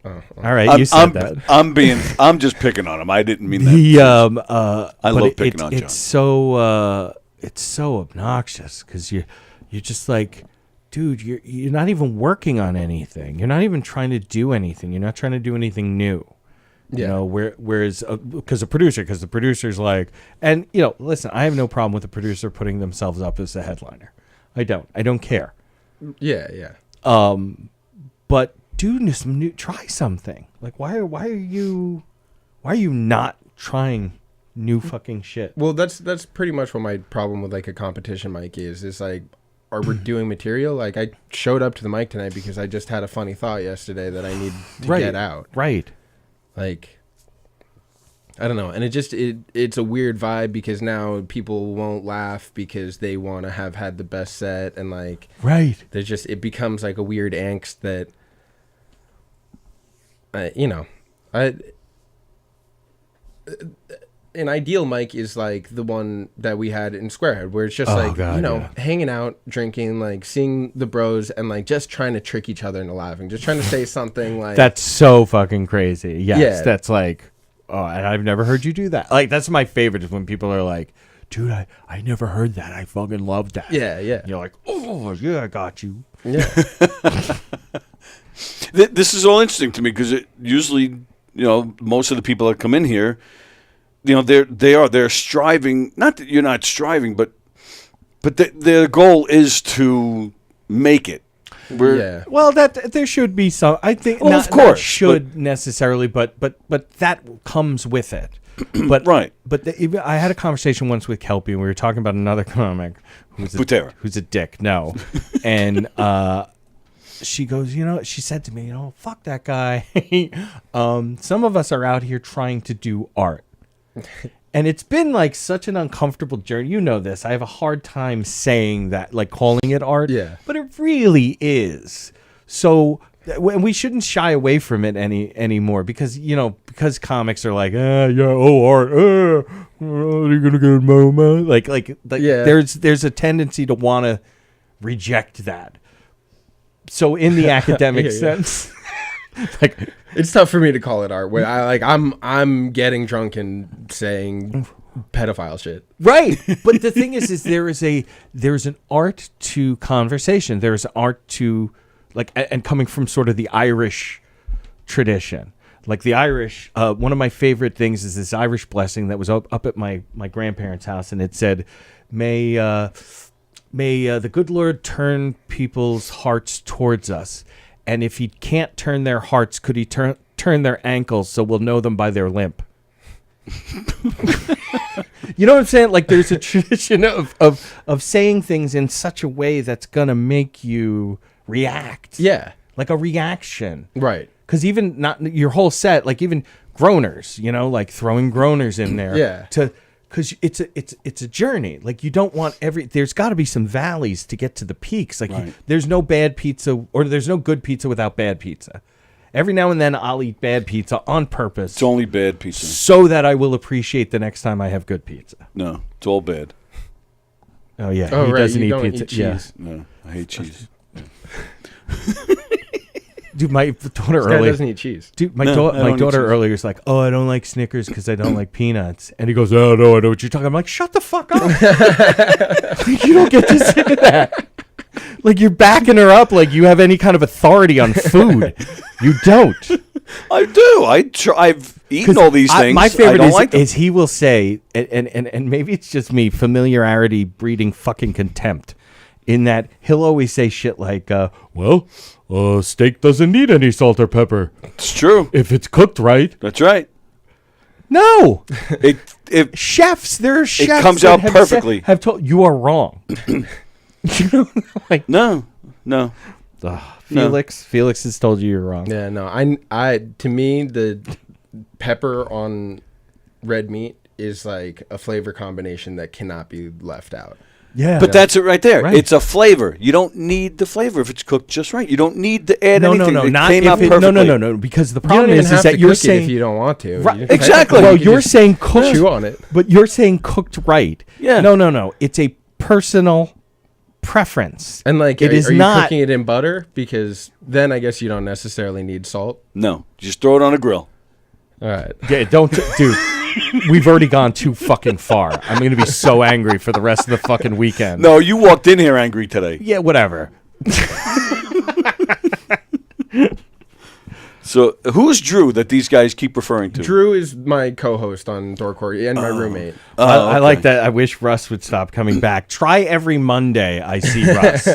All right, you said that. I'm just picking on him. I didn't mean that. I love picking on John. It's so obnoxious because you're just like, dude, you're not even working on anything. You're not even trying to do anything. You're not trying to do anything new. Yeah. Whereas because the producer's like, and listen, I have no problem with the producer putting themselves up as the headliner. I don't care. Yeah. But do some new, try something. Like why are you not trying new fucking shit? Well, that's pretty much what my problem with like a competition mic is. It's like, are we doing material? Like, I showed up to the mic tonight because I just had a funny thought yesterday that I need to get out. Right. Like, I don't know. And it's a weird vibe because now people won't laugh because they want to have had the best set, and like, right. It becomes like a weird angst that, an ideal mic is like the one that we had in Squarehead, where it's just hanging out, drinking, like seeing the bros, and like just trying to trick each other into laughing, just trying to say something like that's so fucking crazy. Yes, yeah. That's like, oh, and I've never heard you do that. Like, that's my favorite is when people are like, dude, I never heard that. I fucking love that. Yeah. And you're like, oh yeah, I got you. Yeah. This is all interesting to me because usually, most of the people that come in here, they're striving. Not that you're not striving, but their goal is to make it. Yeah. Well, that there should be some. I think. Well, of course, should necessarily, but that comes with it. But right. But I had a conversation once with Kelpie, and we were talking about another comic who's a dick. No, and she goes, she said to me, fuck that guy. Some of us are out here trying to do art. And it's been like such an uncomfortable journey. You know this. I have a hard time saying that, like calling it art. Yeah. But it really is. So we shouldn't shy away from it anymore because comics are like, art. Are you gonna get MoMA? Like yeah. There's a tendency to want to reject that. So in the academic sense, like, it's tough for me to call it art. When I'm getting drunk and saying pedophile shit. Right. But the thing is there's an art to conversation. There's art to and coming from sort of the Irish tradition. Like the Irish, one of my favorite things is this Irish blessing that was up at my grandparents' house, and it said, May the good Lord turn people's hearts towards us. And if he can't turn their hearts, could he turn their ankles so we'll know them by their limp? You know what I'm saying? Like there's a tradition of saying things in such a way that's going to make you react. Yeah. Like a reaction. Right. Because even not your whole set, like even groaners, like throwing groaners in there. Yeah. Because it's a journey. Like you don't want there's got to be some valleys to get to the peaks. Like right. There's no bad pizza or there's no good pizza without bad pizza. Every now and then I'll eat bad pizza on purpose. It's only bad pizza. So that I will appreciate the next time I have good pizza. No, it's all bad. Oh yeah. Oh, he right. doesn't You eat don't pizza. eat cheese. Yeah. No, I hate cheese. Dude, my daughter This guy earlier doesn't eat cheese. Dude, my I don't eat daughter cheese. earlier is like, "Oh, I don't like Snickers because I don't like peanuts." And he goes, "Oh no, I know what you're talking." I'm like, "Shut the fuck up! You don't get to say that." Like you're backing her up like you have any kind of authority on food. You don't. I do. I've eaten all these things. My favorite is he will say, and maybe it's just me, familiarity breeding fucking contempt, in that he'll always say shit like, steak doesn't need any salt or pepper. It's true. If it's cooked right. That's right. No. There are chefs It comes that out have perfectly. have told you are wrong. No. Felix has told you you're wrong. Yeah, no. I to me the pepper on red meat is like a flavor combination that cannot be left out. Yeah. But that's it right there. Right. It's a flavor. You don't need the flavor if it's cooked just right. You don't need to add anything. No, It not came if out it, perfectly. no. Because the You don't problem even is have that to you're cook it saying if you don't want to. Right, You- exactly. Well, you you're just saying cooked. chew on it. But you're saying cooked right. Yeah. No. It's a personal preference. And like, it is are you not cooking it in butter? Because then I guess you don't necessarily need salt. No. Just throw it on a grill. All right. Yeah, don't, dude. We've already gone too fucking far. I'm going to be so angry for the rest of the fucking weekend. No, you walked in here angry today. Yeah, whatever. So who's Drew that these guys keep referring to? Drew is my co-host on Dorcourt and my roommate. I like okay. that. I wish Russ would stop coming back. Try every Monday I see Russ.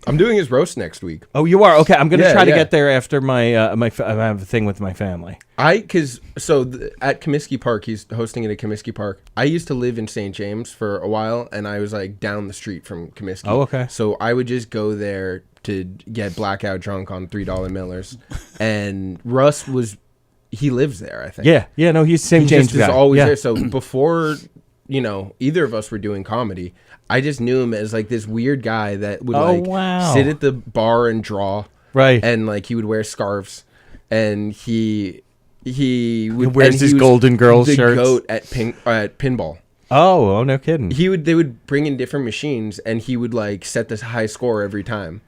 I'm doing his roast next week. Oh, you are? Okay, I'm going to Yeah, try to yeah. get there after I have a thing with my family. At Comiskey Park, he's hosting it at Comiskey Park. I used to live in St. James for a while, and I was like down the street from Comiskey. Oh, okay. So I would just go there to get blackout drunk on $3 Millers, and Russ he lives there, I think. Yeah, no, he's the same He James just guy. is always Yeah. there. So before, either of us were doing comedy, I just knew him as like this weird guy that would sit at the bar and draw. Right. And like he would wear scarves, and he would wears and his he was Golden Girls the shirts. goat at pinball. Oh, no kidding. They would bring in different machines, and he would like set this high score every time.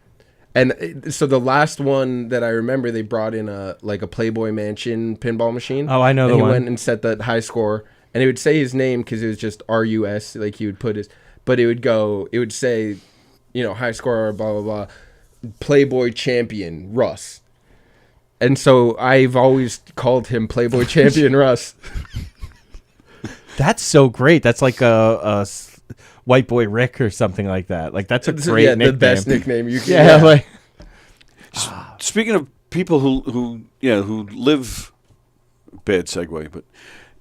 And so the last one that I remember, they brought in a Playboy Mansion pinball machine. Oh, I know the and one. He went and set that high score, and it would say his name because it was just RUS. Like he would put his, but it would say, high score, blah blah blah, Playboy champion Russ. And so I've always called him Playboy champion Russ. That's so great. That's like a White Boy Rick or something like that. Like that's a great nickname. The best nickname you can. Yeah, like Speaking of people who live, bad segue, but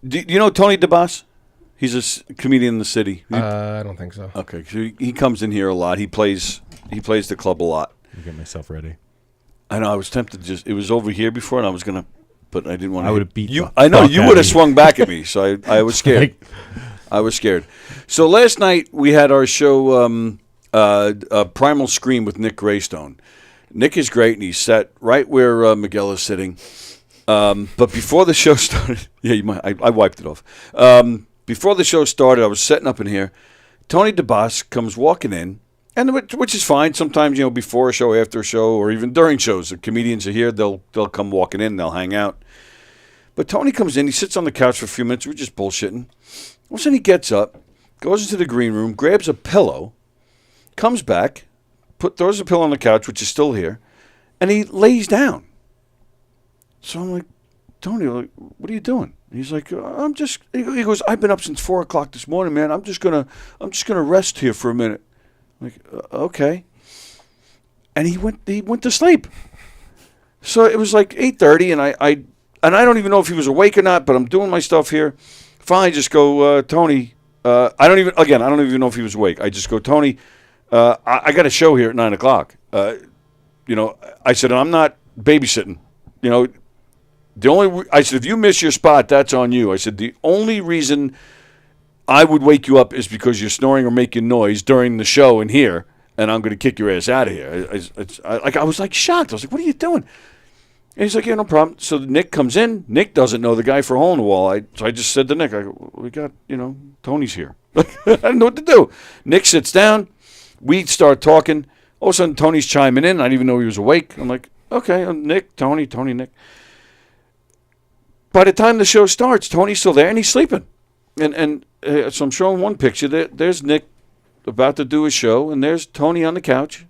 do you know Tony DeBoss? He's a comedian in the city. I don't think so. Okay, so he comes in here a lot. He plays the club a lot. get myself ready. I know. I was tempted to it was over here before, and I was gonna, but I didn't want to. I would have beat you. the I know fuck you out would of have you. swung back at me, so I was scared. I was scared. So last night we had our show, Primal Scream with Nick Greystone. Nick is great, and he sat right where Miguel is sitting. But before the show started, you might. I wiped it off. Before the show started, I was setting up in here. Tony DeBoss comes walking in, and which is fine. Sometimes, before a show, after a show, or even during shows, the comedians are here. They'll come walking in, they'll hang out. But Tony comes in, he sits on the couch for a few minutes. We're just bullshitting. All of a sudden, he gets up, goes into the green room, grabs a pillow, comes back, throws a pillow on the couch, which is still here, and he lays down. So I'm like, Tony, what are you doing? And he's like, I'm just. He goes, I've been up since 4 o'clock this morning, man. I'm just gonna rest here for a minute. I'm like, okay. And he went to sleep. So it was like 8:30, and I don't even know if he was awake or not. But I'm doing my stuff here. Finally, just go, Tony. I don't even know if he was awake. I just go, Tony. I got a show here at 9 o'clock. I said, I'm not babysitting. I said, if you miss your spot, that's on you. I said, the only reason I would wake you up is because you're snoring or making noise during the show in here, and I'm going to kick your ass out of here. I was like shocked. I was like, what are you doing? And he's like, yeah, no problem. So Nick comes in. Nick doesn't know the guy for hole in the wall. So I just said to Nick, we got, Tony's here. I didn't know what to do. Nick sits down. We start talking. All of a sudden, Tony's chiming in. I didn't even know he was awake. I'm like, okay, Nick, Tony, Nick. By the time the show starts, Tony's still there, and he's sleeping. And so I'm showing one picture. There's Nick about to do a show, and there's Tony on the couch.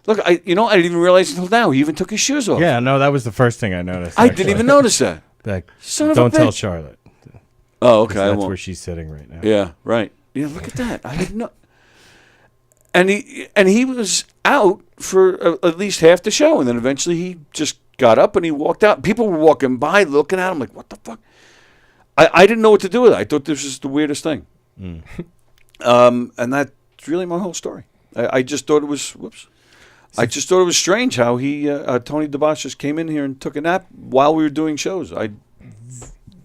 Look, I didn't even realize until now he even took his shoes off. Yeah, no, that was the first thing I noticed. I didn't even notice that. Like, Son of a don't tell bitch. Charlotte. Oh, okay. I That's won't. where she's sitting right now. Yeah, right. Yeah, look at that. I didn't know. And he was out for at least half the show, and then eventually he just got up and he walked out. People were walking by looking at him like, what the fuck? I didn't know what to do with it. I thought this was the weirdest thing. And that's really my whole story. I just thought it was, I just thought it was strange how he, Tony DeBosch just came in here and took a nap while we were doing shows.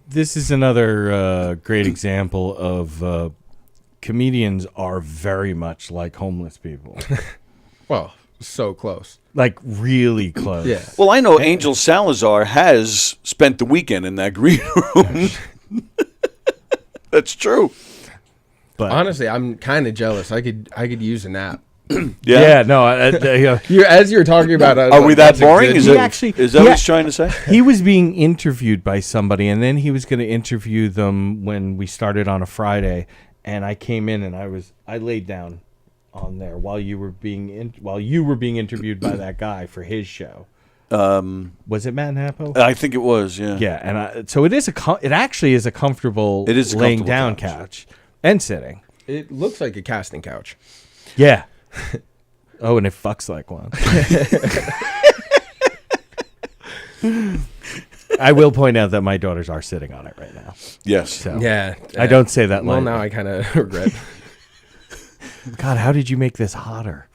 This is another great example of comedians are very much like homeless people. Well, so close. Like, really close. Yeah. Well, I know Angel Salazar has spent the weekend in that green room. That's true. But Honestly, I'm kind of jealous. I could use a nap. yeah, no. As you're talking about, Are we that boring? Is He that actually- what yeah. he's trying to say? He was being interviewed by somebody, and then he was going to interview them when we started on a Friday. And I came in and I laid down on there while you were being interviewed by that guy for his show. Was it Matt Nappo? I think it was, yeah. Yeah, and so it is it actually is a comfortable It is a laying comfortable down couch. couch and sitting. It looks like a casting couch. Yeah. Oh, and it fucks like one. I will point out that my daughters are sitting on it right now. Yes. So Yeah. I don't say that Well, lightly. now I kind of regret. God, how did you make this hotter?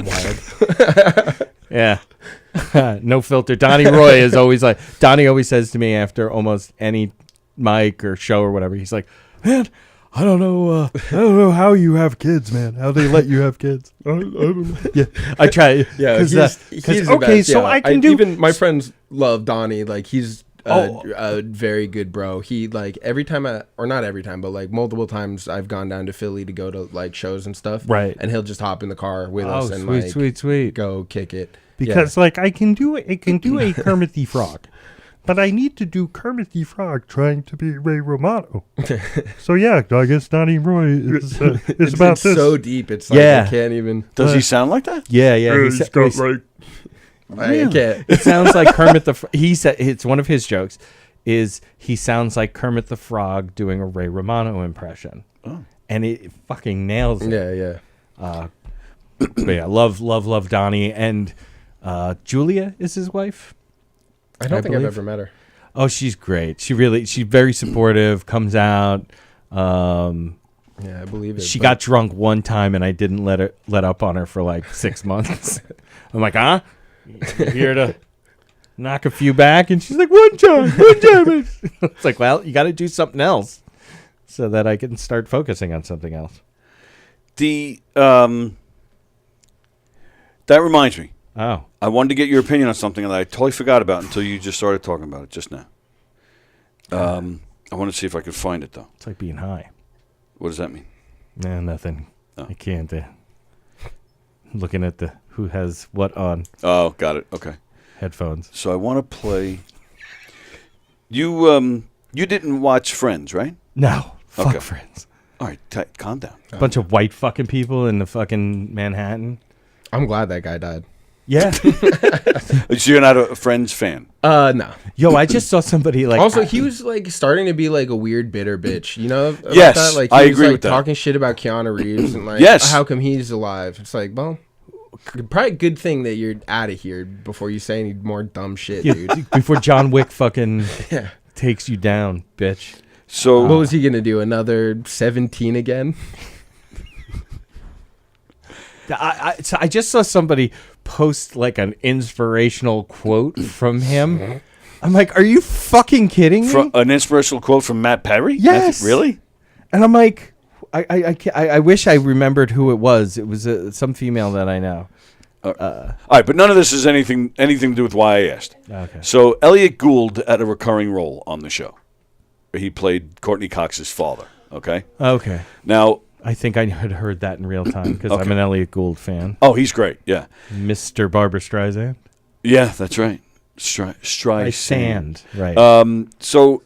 Wild. Yeah. No filter. Donnie Roy is always like, Donnie always says to me after almost any mic or show or whatever, he's like, man, I don't know how you have kids, man. How they let you have kids. I don't know. Yeah, I try. Yeah, he's the okay, best. so Yeah, I can do. Even my friends love Donnie. Like, he's Oh. a very good bro. He, like, every time or not every time, but like multiple times I've gone down to Philly to go to like shows and stuff. Right. And he'll just hop in the car with Oh, us and sweet. go kick it. Because like I can do a Kermit the Frog, but I need to do Kermit the Frog trying to be Ray Romano. So yeah, I guess Donnie Roy is It's about this. so deep. It's like Yeah. I can't even. Does he sound like that? Yeah. He's got like I can't. It sounds like Kermit the. He said it's one of his jokes. Is he sounds like Kermit the Frog doing a Ray Romano impression, and it fucking nails it. Yeah. But yeah, love Donnie, and Julia is his wife. I don't think I've believe. ever met her. Oh, she's great. She's very supportive. Comes out. Yeah, I believe it. She but- got drunk one time, and I didn't let up on her for like 6 months. I'm like, huh? You here to knock a few back? And she's like, one time. It's like, well, you got to do something else so that I can start focusing on something else. That reminds me. Oh, I wanted to get your opinion on something that I totally forgot about until you just started talking about it just now. I want to see if I could find it, though. it's like being high. What does that mean? Nah, nothing. Oh. I can't. Looking at the who has what on Oh, got it. Okay. headphones. So I want to play. You didn't watch Friends, right? No, fuck Okay. Friends. All right, calm down. Bunch of white fucking people in the fucking Manhattan. I'm glad that guy died. Yeah. So you're not a Friends fan? No. Yo, I just saw somebody like. Also, he was like starting to be like a weird bitter bitch. You know? About Yes, that? Like, I he was, agree like, with that. Talking shit about Keanu Reeves and like, Yes. how come he's alive? It's like, well, probably a good thing that you're out of here before you say any more dumb shit, dude. Before John Wick fucking Yeah. takes you down, bitch. So What was he gonna do? Another 17 again? So I just saw somebody post like an inspirational quote from him. I'm like, are you fucking kidding me? an inspirational quote from Matt Perry? Yes. Really? And I'm like, I wish I remembered who it was. It was some female that I know. All right, but none of this has anything to do with why I asked. Okay. So Elliot Gould had a recurring role on the show. He played Courtney Cox's father. Okay. Okay. Now, I think I had heard that in real time because Okay. I'm an Elliot Gould fan. oh, he's great. Yeah. Mr. Barbara Streisand. Yeah, that's right. Streisand. Sand. Right. So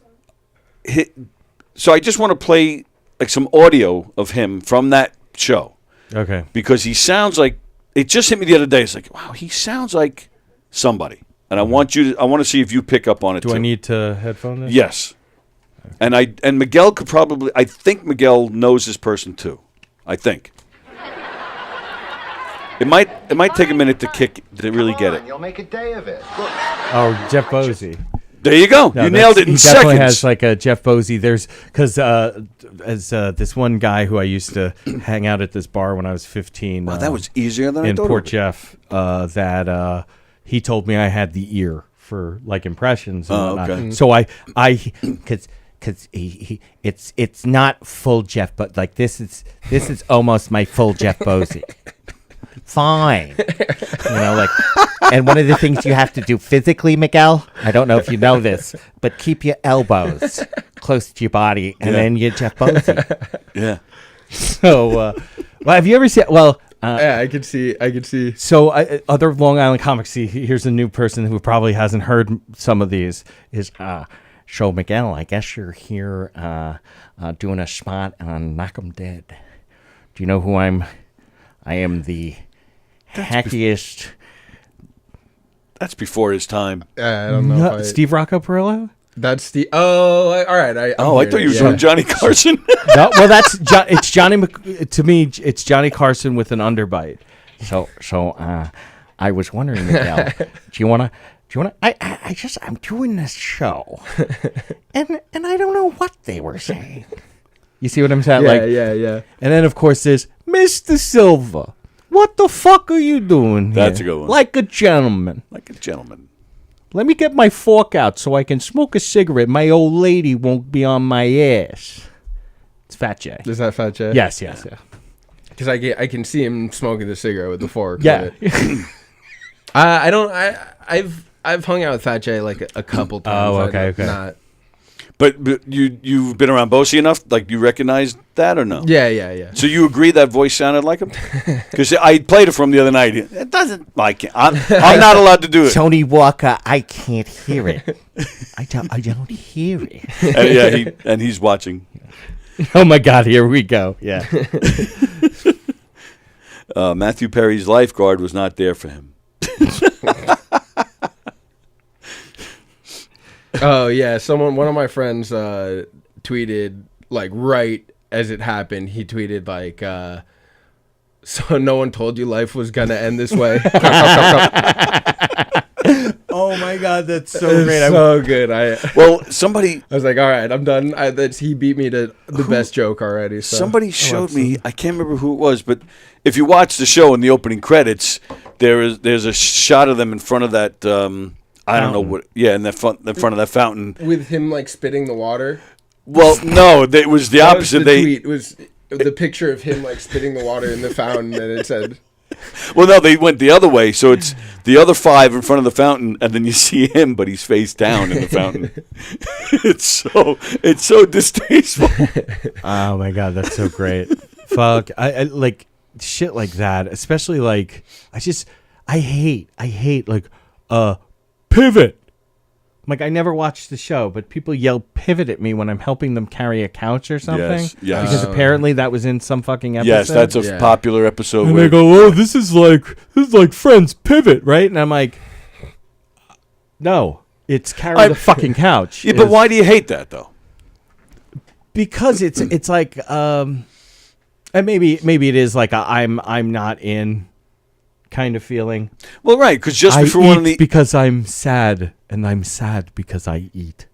So I just want to play like some audio of him from that show. Okay. Because he sounds like, it just hit me the other day. It's like, wow, he sounds like somebody. And I want to see if you pick up on it too. Do I need to headphone this? Yes. And Miguel could probably, I think Miguel knows this person too. I think. It might take a minute to really get it. You'll make a day of it. Oh, Jeff Bosey. There you go. You nailed it in he seconds. Definitely has like a Jeff Bosey. There's because as this one guy who I used to hang out at this bar when I was 15. Wow, that was easier than I in thought. Port Jeff. That he told me I had the ear for like impressions. And whatnot. Okay. So I because it's not full Jeff, but like this is almost my full Jeff Bosey. Fine. Like, and one of the things you have to do physically, Miguel, I don't know if you know this, but keep your elbows close to your body, and then you're Jeff Bosey. Yeah. So, well, have you ever seen, yeah, I could see. So, other Long Island comics, see, here's a new person who probably hasn't heard some of these, is, so Miguel, I guess you're here doing a spot on Knockem Dead. Do you know who I am the hackiest. That's before his time. I don't know. Steve Rocco Perillo? That's the. Oh, all right. I thought you were doing Johnny Carson. No, well, it's Johnny. To me, it's Johnny Carson with an underbite. So, I was wondering, Miguel, do you wanna? I'm doing this show, and I don't know what they were saying. You see what I'm saying? Yeah. And then, of course, there's Mr. Silva. What the fuck are you doing here? That's a good one. Like a gentleman. Let me get my fork out so I can smoke a cigarette. My old lady won't be on my ass. It's Fat J. Is that Fat J? Yes. Because I can see him smoking the cigarette with the fork. Yeah. I've hung out with Fat J like a couple times. Oh, okay. Not. But you've been around Bosey enough, like you recognize that or no? Yeah. So you agree that voice sounded like him? Because I played it from the other night. It doesn't like it. I'm not allowed to do it. Tony Walker, I can't hear it. I don't hear Yeah, it. and he's watching. Oh my God! Here we go. Yeah. Matthew Perry's lifeguard was not there for him. Oh yeah, one of my friends tweeted like right as it happened. He tweeted like, "So no one told you life was gonna end this way." Oh my God, that's so great! So good. I was like, all right, I'm done. He beat me to the best joke already. So. Somebody showed me. I can't remember who it was, but if you watch the show in the opening credits, there's a shot of them in front of that. I don't know what. Yeah, in front of that fountain with him like spitting the water. Well, no, it was the opposite. Tweet was the picture of him like spitting the water in the fountain, and it said. Well, no, they went the other way. So it's the other five in front of the fountain, and then you see him, but he's face down in the fountain. It's so distasteful. Oh my God, that's so great. Fuck, I like shit like that. Especially like I hate like pivot. Like I never watched the show, but people yell pivot at me when I'm helping them carry a couch or something. Yes. Because apparently that was in some fucking episode. Yes, that's a popular episode. And they go, "Oh, this is like Friends pivot, right?" And I'm like, "No, it's carry the fucking couch." Yeah, but why do you hate that though? Because it's like and maybe it is like I'm not in kind of feeling. Well, right, because just I before eat one of the because I'm sad, and I'm sad because I eat.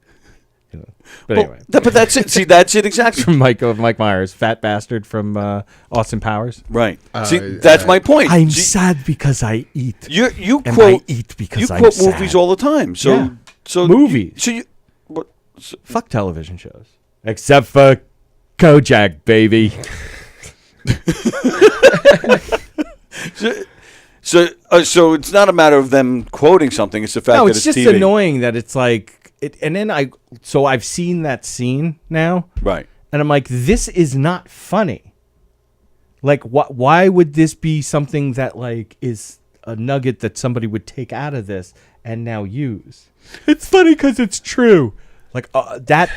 But anyway, but that's it. See, that's it exactly. From Mike Myers, fat bastard from Austin Powers. Right. See, that's my point. I'm sad because I eat. You and quote I eat because you I'm quote sad. movies all the time. So movies. Fuck television shows, except for Kojak, baby. So it's not a matter of them quoting something. It's the fact that it's just TV. annoying that it's like it. And then I've seen that scene now, right? And I'm like, this is not funny. Like, why would this be something that like is a nugget that somebody would take out of this and now use? It's funny because it's true. Like that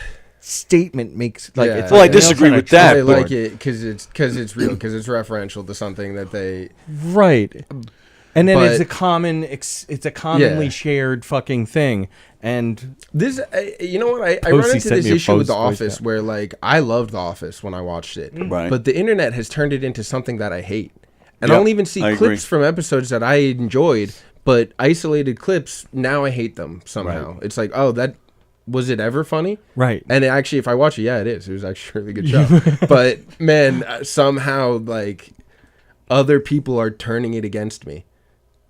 statement makes like. Yeah. It's Well, I like nails disagree on a with that, They but- like it because it's real, because it's referential to something that they. Right. And then But- it's a commonly Yeah. shared fucking thing. And This, you know what? I run Posey into sent this me a issue with post The voice Office note. where, like, I loved The Office when I watched it. Right. But the internet has turned it into something that I hate. And Yep, I'll even see I clips agree. from episodes that I enjoyed, but isolated clips, now I hate them somehow. It's like, oh, that. Was it ever funny? Right. And actually, if I watch it, yeah, it is. It was actually a really good show. But, man, somehow, like, other people are turning it against me.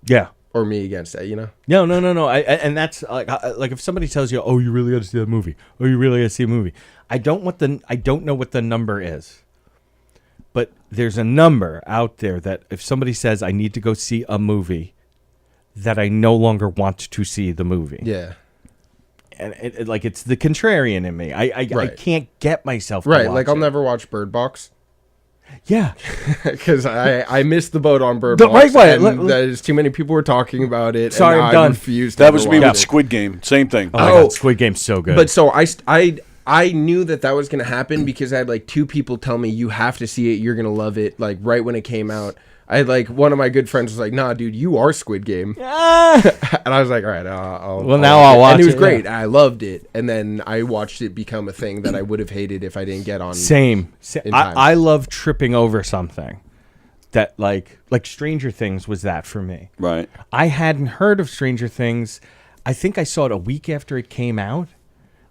yeah. Or me against it, you know? No. And that's like if somebody tells you, "Oh, you really got to see that movie. Oh, you really got to see a movie." I don't know what the number is, but there's a number out there that if somebody says I need to go see a movie, that I no longer want to see the movie. Yeah. And like it's the contrarian in me. I Right. can't get myself to Right. watch Like, I'll it. never watch Bird Box. Yeah. Because I missed the boat on Bird The- Box. right, And there's too many people were talking about it. Sorry, and I'm I done. refused to That ever was me watch with it. Squid Game. Same thing. Oh my Oh. god, Squid Game's so good. But so I knew that was going to happen because I had like two people tell me, you have to see it. You're going to love it. Like right when it came out. I had like one of my good friends was like, nah, dude, you are Squid Game. And I was like, all right, I'll now I'll watch And it was it, great. yeah. I loved it. And then I watched it become a thing that I would have hated if I didn't get on. Same. in time. I love tripping over something. That like Stranger Things was that for me. Right. I hadn't heard of Stranger Things. I think I saw it a week after it came out.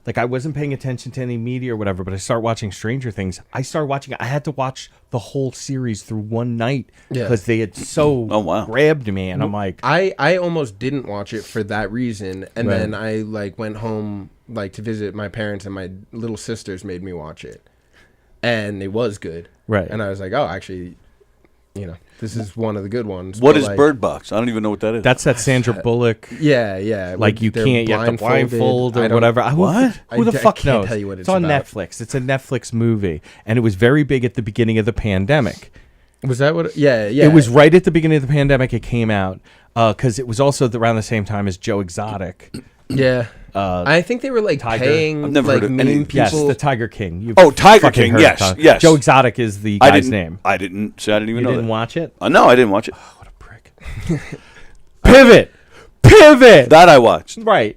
Like I wasn't paying attention to any media or whatever, but I started watching Stranger Things. I started watching it. I had to watch the whole series through one night Yeah. because they had so Oh, wow. grabbed me, and I'm like, I almost didn't watch it for that reason, and Right. then I like went home like to visit my parents, and my little sisters made me watch it, and it was good. Right. And I was like, oh, actually, you know, this is one of the good ones. What But, is like, Bird Box? I don't even know what that is. that's that Sandra Bullock. Yeah. Like you they're can't, you have to blindfold I or don't- whatever. What? Who the I fuck can't knows? tell you what it's it's on about. Netflix. It's a Netflix movie, and it was very big at the beginning of the pandemic. Was that what? Yeah. It was right at the beginning of the pandemic. It came out because it was also around the same time as Joe Exotic. Yeah. I think they were like Tiger. paying I've never like heard of mean any- people. Yes, the Tiger King. You've Oh, Tiger fucking King, heard of yes, Tiger- yes. Joe Exotic is the I guy's didn't. name. I didn't. See, I didn't even You know didn't that. watch it? No, I didn't watch it. What a prick. Pivot. That I watched. Right.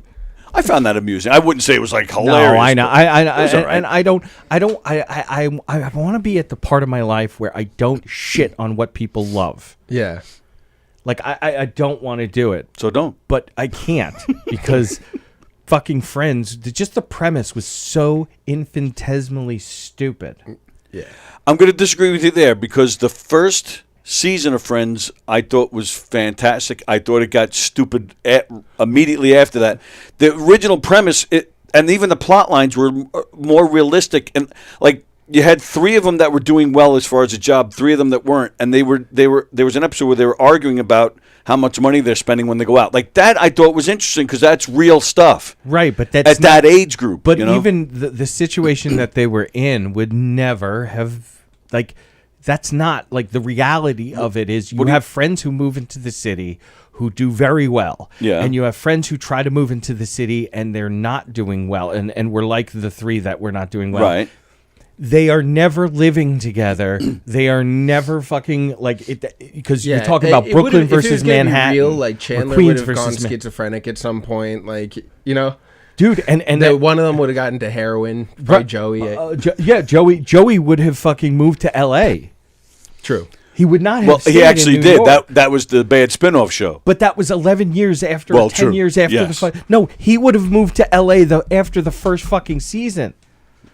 I found that amusing. I wouldn't say it was like hilarious. No, I know. but I it was all right. and I want to be at the part of my life where I don't shit on what people love. Yeah. Like I don't want to do it, So don't. but I can't because fucking Friends. Just the premise was so infinitesimally stupid. Yeah. I'm going to disagree with you there because the first season of Friends I thought was fantastic. I thought it got stupid immediately after that. The original premise, and even the plot lines were more realistic. And like you had three of them that were doing well as far as a job, three of them that weren't. And they were. There was an episode where they were arguing about how much money they're spending when they go out. Like that, I thought was interesting because that's real stuff. Right, but that's At that age group. But you know? even the situation that they were in would never have, like, that's not, like, the reality of it is you have friends who move into the city who do very well. Yeah. And you have friends who try to move into the city and they're not doing well. And we're like the three that we're not doing well. Right. They are never living together. They are never fucking, like, it because you're talking about Brooklyn versus Manhattan. Real, like or Chandler Queens would have gone versus schizophrenic at some point, like, you know. Dude, and that that, one of them would have gotten to heroin by Right. Joey. Joey would have fucking moved to L.A. True. He would not have. Well, stayed he in actually New did. York. That was the bad spin-off show. But that was 11 years after, Well, 10 true. years after Yes. the fight. No, he would have moved to L.A. After the first fucking season.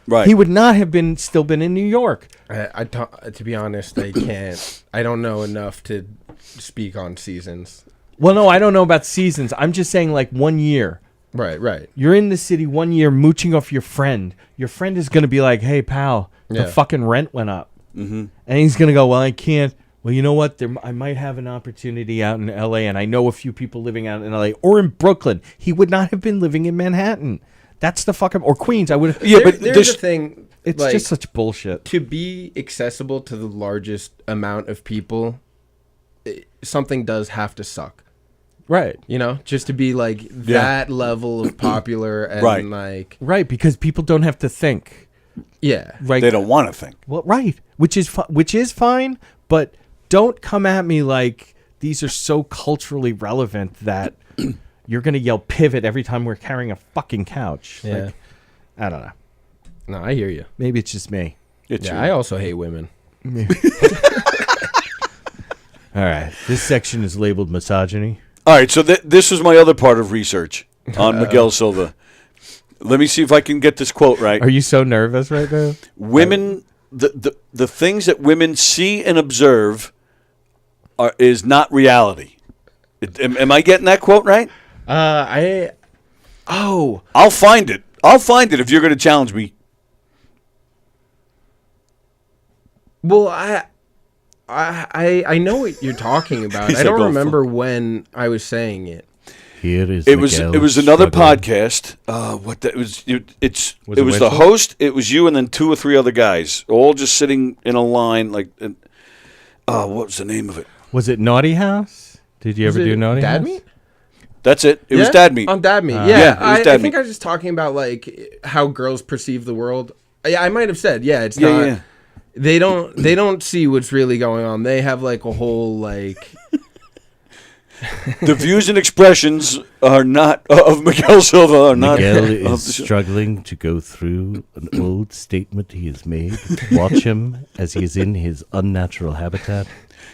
Right. He would not have still been in New York. To be honest, I can't. I don't know enough to speak on seasons. Well, no, I don't know about seasons. I'm just saying, like, 1 year. Right. You're in the city 1 year mooching off your friend. Your friend is going to be like, hey, pal, Yeah. the fucking rent went up. Mm-hmm. And he's going to go, well, I can't. Well, you know what? I might have an opportunity out in L.A., and I know a few people living out in L.A. or in Brooklyn. He would not have been living in Manhattan. That's the fucking... Or Queens. I would have... Yeah, but there's a thing. It's like, just such bullshit. to be accessible to the largest amount of people. Something does have to suck. Right. You know, just to be like that level of popular and Right. like Right, because people don't have to think. yeah. Right. They don't want to think. Well, right, which is fine, but don't come at me like these are so culturally relevant that you're gonna yell pivot every time we're carrying a fucking couch. Yeah. Like, I don't know. No, I hear you. Maybe it's just me. It's Yeah, you. I also hate women. All right, this section is labeled misogyny. All right, so this was my other part of research on Miguel Silva. Let me see if I can get this quote right. Are you so nervous right now? Women, the things that women see and observe is not reality. Am I getting that quote right? I'll find it. I'll find it if you're going to challenge me. Well, I know what you're talking about. He I said don't go remember when I was saying it. Here is It was another podcast. It was the Whistle? host. It was you and then 2 or 3 other guys, all just sitting in a line. Like, what was the name of it? Was it Naughty House? Did you ever do Naughty Dad House? Meat? That's it. It was Dad Meat. On Dad Meat. yeah, Yeah, it was I Dad think Meat. I was just talking about like how girls perceive the world. Yeah, I might have said, it's Yeah, not. yeah. They don't see what's really going on. They have like a whole like The views and expressions are not of Miguel Silva. Are not. Miguel of is the show. struggling to go through an old statement he has made. Watch him as he is in his unnatural habitat.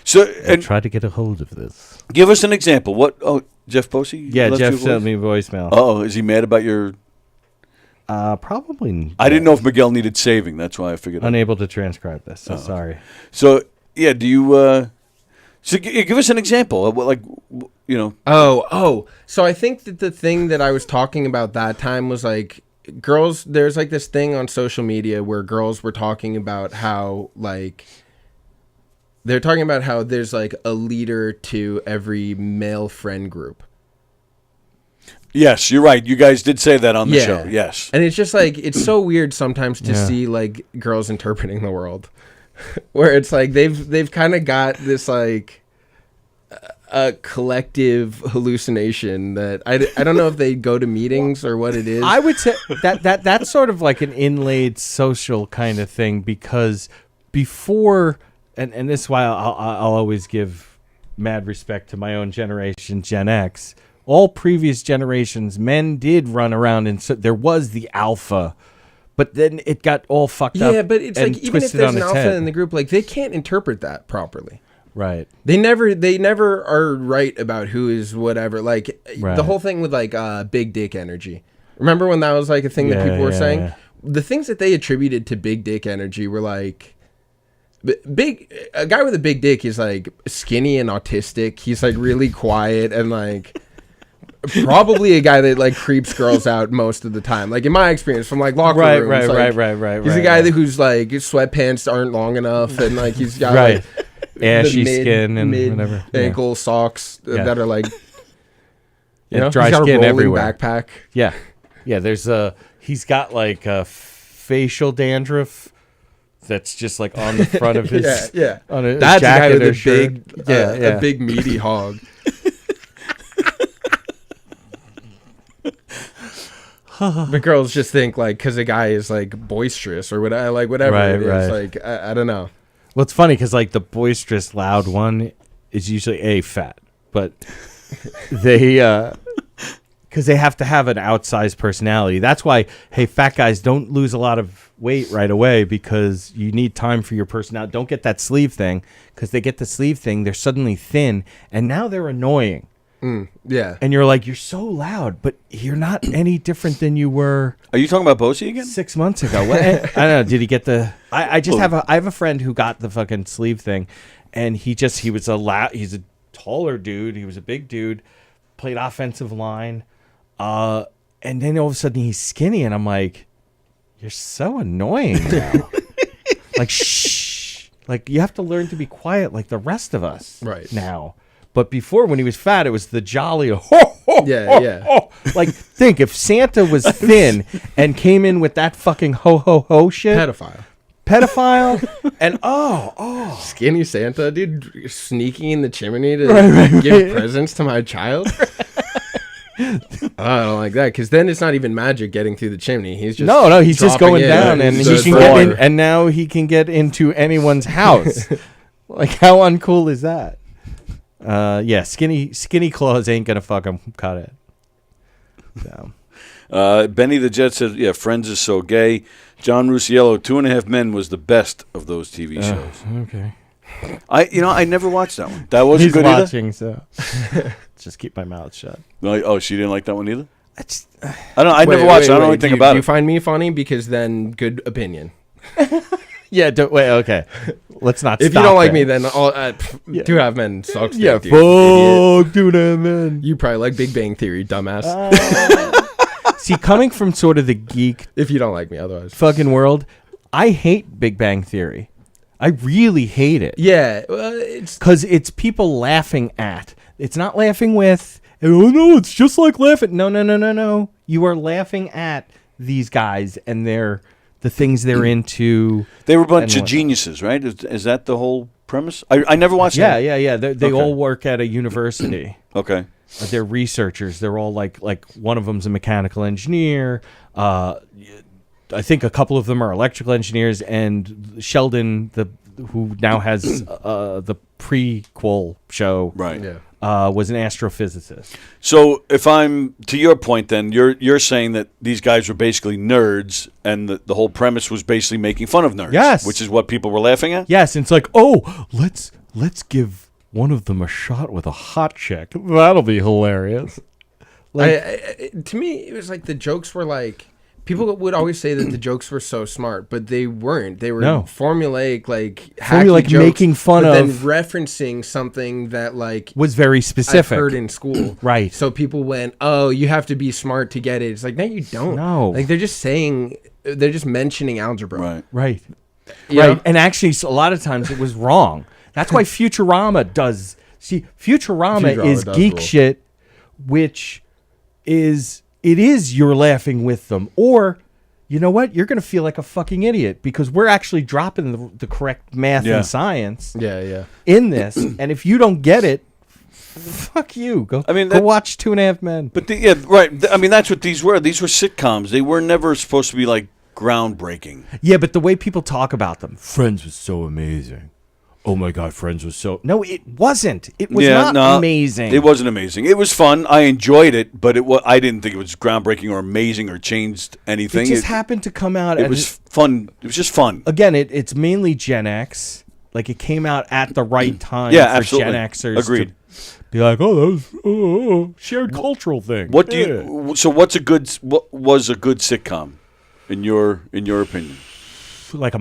So, And and try to get a hold of this. give us an example. What? Oh, Jeff Posey. Yeah, left Jeff you a sent voice? me a voicemail. Oh, is he mad about your? Probably. I didn't know if Miguel needed saving. That's why I figured. Unable to transcribe this. So sorry. So yeah, do you? So give us an example of what, like, you know. Oh. So I think that the thing that I was talking about that time was like girls. There's like this thing on social media where girls were talking about how like they're talking about how there's like a leader to every male friend group. Yes, you're right. You guys did say that on the show. Yes. And it's just like it's so weird sometimes to see like girls interpreting the world, where it's like they've kind of got this like a collective hallucination that I don't know if they go to meetings or what it is. I would say that's sort of like an inlaid social kind of thing because before and this is why I'll always give mad respect to my own generation, Gen X. All previous generations, men did run around and so there was the alpha, but then it got all fucked up. Yeah, but it's and like even if twisted there's on an its alpha head. in the group, like they can't interpret that properly. Right. They never are right about who is whatever. Like Right. the whole thing with like big dick energy. Remember when that was like a thing that people were saying? yeah. The things that they attributed to big dick energy were like a guy with a big dick is like skinny and autistic. He's like really quiet and like probably a guy that like creeps girls out most of the time. Like in my experience from like locker Right, rooms. right, like, right. He's a guy who's like his sweatpants aren't long enough and like he's got Right. like Ashy the skin and mid whatever. Yeah. ankle socks that are like Yeah, know, dry he's got a skin rolling everywhere. backpack. Yeah. There's he's got like a facial dandruff that's just like on the front of his Yeah. on a That's a guy jacket with or a shirt. big a big meaty hog. But girls just think like because a guy is like boisterous or whatever, like whatever Right, it is. right. Like I don't know. Well, it's funny because like the boisterous, loud one is usually fat, but they because they have to have an outsized personality. That's why fat guys don't lose a lot of weight right away because you need time for your personality. Don't get that sleeve thing because they get the sleeve thing, they're suddenly thin and now they're annoying. Yeah. And you're like, you're so loud, but you're not any different than you were. Are you talking about Posey again? 6 months ago. What, I don't know. Did he get the? I just have a friend who got the fucking sleeve thing, and he's a taller dude. He was a big dude, played offensive line, and then all of a sudden he's skinny, and I'm like, you're so annoying now. Like shh, like you have to learn to be quiet like the rest of us Right. now. But before, when he was fat, it was the jolly. Yeah. Like, think if Santa was thin and came in with that fucking ho ho ho shit. Pedophile. pedophile, and Skinny Santa, dude, sneaking in the chimney to give presents to my child. I don't like that, because then it's not even magic getting through the chimney. He's just no, he's just dropping going in. down, and It's he just can get in, floor. and now he can get into anyone's house. Like, how uncool is that? Yeah, skinny claws ain't gonna fucking cut it. So. Benny the Jet said, "Yeah, Friends is so gay." John Rusiello, 2.5 Men was the best of those TV shows. Okay. I never watched that one. That wasn't He's good watching, so just keep my mouth shut. either. Oh, she didn't like that one either. I don't know. I never watched it. I don't know anything about Do you it. find me funny? Because then good opinion. Yeah, wait, okay. Let's not If stop you don't like there. me, then all 2.5 Men sucks. Yeah, dick, dude. Idiot. fuck, dude, man. You probably like Big Bang Theory, dumbass. See, coming from sort of the geek If you don't like me, otherwise. fucking world, I hate Big Bang Theory. I really hate it. Yeah, it's Because it's people laughing at. It's not laughing with, oh no, it's just like laughing. No. You are laughing at these guys and the things they're into. They were a bunch And of what- geniuses, right? Is that the whole premise? I never watched Yeah. it. They Okay. all work at a university. Okay. They're researchers. They're all like one of them's a mechanical engineer. I think a couple of them are electrical engineers, and Sheldon, who now has the prequel show, Right. yeah. was an astrophysicist. So if I'm to your point, then you're saying that these guys were basically nerds, and the whole premise was basically making fun of nerds. Yes. Which is what people were laughing at. Yes, and it's like, oh, let's give one of them a shot with a hot chick. That'll be hilarious. To me, it was like the jokes were like, people would always say that the jokes were so smart, but they weren't. They were No. formulaic, like Formulaic, hacky jokes, making fun but then of- referencing something that like Was very I've specific. heard in school. Right. So people went, "Oh, you have to be smart to get it." It's like, no, you don't. No. Like they're just mentioning algebra. Right. Right. You Right. know? And actually, a lot of times it was wrong. That's why Futurama does. See, Futurama is does geek rule. shit, which is you're laughing with them, or you know what, you're gonna feel like a fucking idiot because we're actually dropping the correct math Yeah. and science Yeah. in this, and if you don't get it, fuck you. Go. I mean, go watch 2.5 Men. But yeah, right. I mean, that's what these were. These were sitcoms. They were never supposed to be like groundbreaking. Yeah, but the way people talk about them, Friends was so amazing. Oh my God, Friends was so... No, it wasn't. It was not amazing. It wasn't amazing. It was fun. I enjoyed it, but I didn't think it was groundbreaking or amazing or changed anything. It just happened to come out. It was fun. It was just fun. Again, it's mainly Gen X. Like, it came out at the right time Yeah, for absolutely. Gen Xers Agreed. to be like, oh, that was shared cultural thing. What do you? So what was a good sitcom, in your opinion? Like in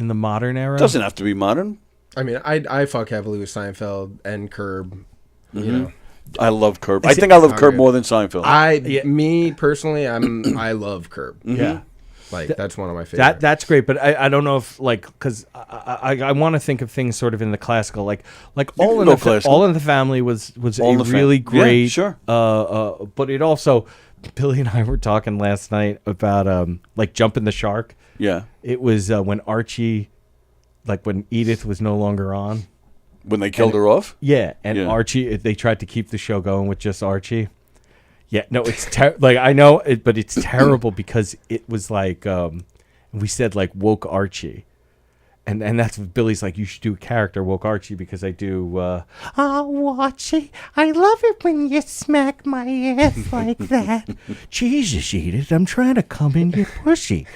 the modern era? Doesn't have to be modern. I mean, I fuck heavily with Seinfeld and Curb. You know, I love Curb. I think I love Curb more than Seinfeld. Me personally, I love Curb. Yeah. Like that's one of my favorites. That's great, but I don't know if like because I want to think of things sort of in the classical like All in the Family was All in a the really Fam- yeah, great sure. But it also Billy and I were talking last night about like Jumping the Shark. Yeah. It was when Archie, like when Edith was no longer on. When they killed her off. Yeah, and Yeah. Archie, they tried to keep the show going with just Archie. Yeah, no, it's like I know it, but it's terrible because it was like we said like woke Archie, and that's what Billy's like. You should do a character woke Archie because I do. Oh, Archie, I love it when you smack my ass like that. Jesus, Edith, I'm trying to come in your pussy.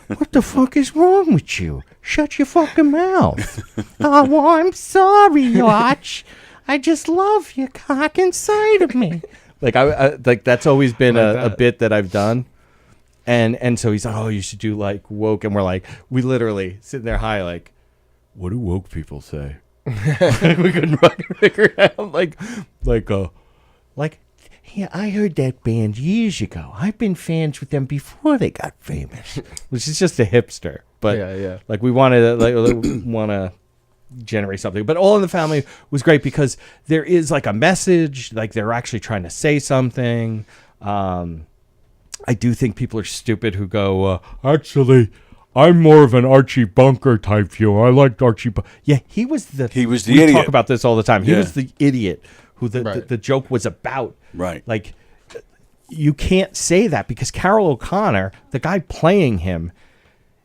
What the fuck is wrong with you? Shut your fucking mouth. Oh, I'm sorry, Arch. I just love your cock inside of me. Like I like that's always been a bit that I've done, and so he's like, oh, you should do like woke, and we're like, we literally sitting there high, like, what do woke people say? We couldn't fucking figure it out, like, yeah, I heard that band years ago. I've been fans with them before they got famous, which is just a hipster, but yeah. like we wanted to generate something. But All in the Family was great because there is like a message, like they're actually trying to say something. I do think people are stupid who go, actually, I'm more of an Archie Bunker type view. I liked Archie Bunker. Yeah, he was the we idiot. talk Talk about this all the time. He Yeah. was the idiot who Right. the joke was about. Right. Like, you can't say that because Carol O'Connor, the guy playing him,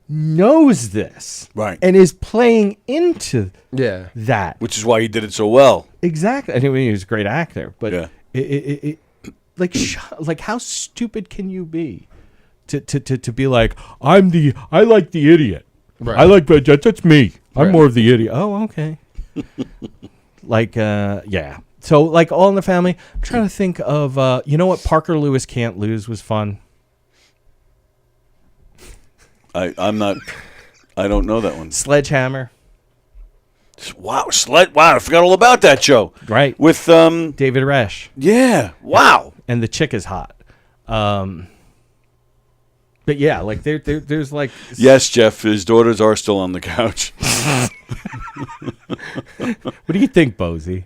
knows this. Right. And is playing into Yeah. that. Which is why he did it so well. Exactly. I mean, he was a great actor, but Yeah. it like how stupid can you be to be like, I like the idiot. Right. I like that's me. I'm Right. more of the idiot. Oh, okay. Like yeah. So like All in the Family, I'm trying to think of you know what, Parker Lewis Can't Lose was fun. I'm not. I don't know that one. Sledgehammer. Wow, Wow, I forgot all about that show. Right. With David Resch. yeah. Wow. And the chick is hot. But yeah, like there's like Yes, Jeff. His daughters are still on the couch. What do you think, Bozy?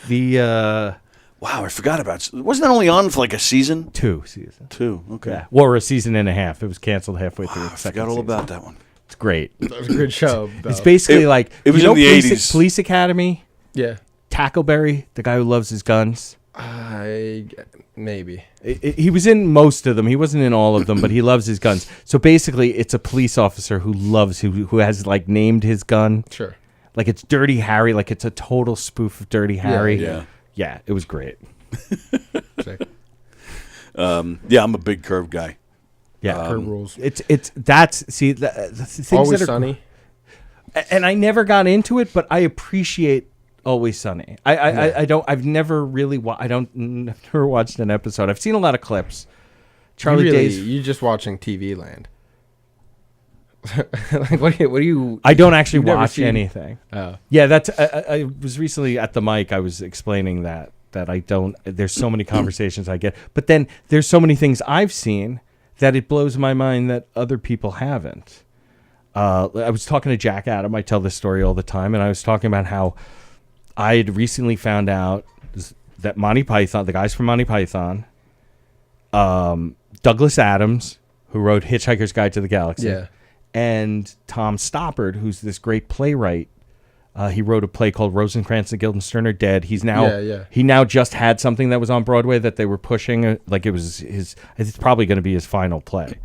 The Wow, I forgot about. Wasn't that only on for like a season? 2 seasons. 2. Okay. Yeah, or a season and a half. It was canceled halfway through. I The second forgot all season. about that one. It's great. That was a good show. It's basically like it was you know in the Police, 80s. Police Academy. Yeah. Tackleberry, the guy who loves his guns. Maybe. He was in most of them. He wasn't in all of them, but he loves his guns. So basically, it's a police officer who has like named his gun. Sure. Like it's Dirty Harry. Like it's a total spoof of Dirty Harry. yeah. Yeah, it was great. Sick. Yeah, I'm a big Curb guy. Yeah, Curb rules. That's see the things Always that are Sunny. and I never got into it, but I appreciate Always Sunny. I've never really never watched an episode. I've seen a lot of clips. Charlie Day's. You just watching TV Land. Like what do you? I don't actually You've never watch seen- anything. Oh. Yeah, that's. I was recently at the mic. I was explaining that I don't. There's so many conversations I get, but then there's so many things I've seen that it blows my mind that other people haven't. I was talking to Jack Adam. I tell this story all the time, and I was talking about how I had recently found out that Monty Python, the guys from Monty Python, Douglas Adams, who wrote Hitchhiker's Guide to the Galaxy, Yeah. and Tom Stoppard, who's this great playwright. He wrote a play called Rosencrantz and Guildenstern Are Dead. He's now he now just had something that was on Broadway that they were pushing. Like it was his. It's probably going to be his final play,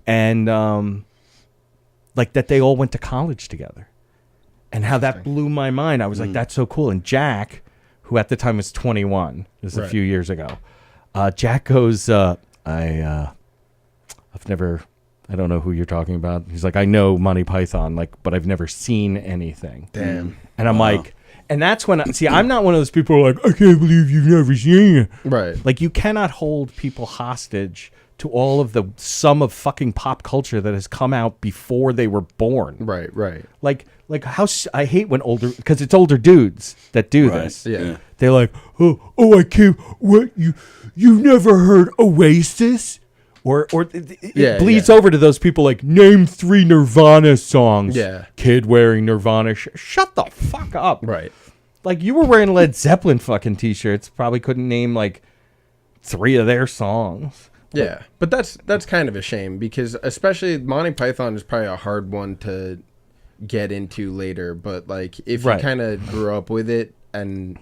and like that they all went to college together, and how that blew my mind. I was like, that's so cool. And Jack, who at the time was 21, this is a few years ago. Jack goes, I've never. I don't know who you're talking about. He's like, I know Monty Python, like, but I've never seen anything. Damn. And I'm like, and that's when, I'm not one of those people who are like, I can't believe you've never seen it. Right. Like, you cannot hold people hostage to all of the sum of fucking pop culture that has come out before they were born. Right. Like how I hate when because it's older dudes that do this. Yeah. They're like, oh, I can't. What you've never heard Oasis? Or it bleeds over to those people like, name 3 Nirvana songs. Yeah. Kid wearing Nirvana. Shut the fuck up. Right. Like, you were wearing Led Zeppelin fucking t-shirts. Probably couldn't name like 3 of their songs. Yeah. But that's kind of a shame because especially Monty Python is probably a hard one to get into later. But like if you kind of grew up with it and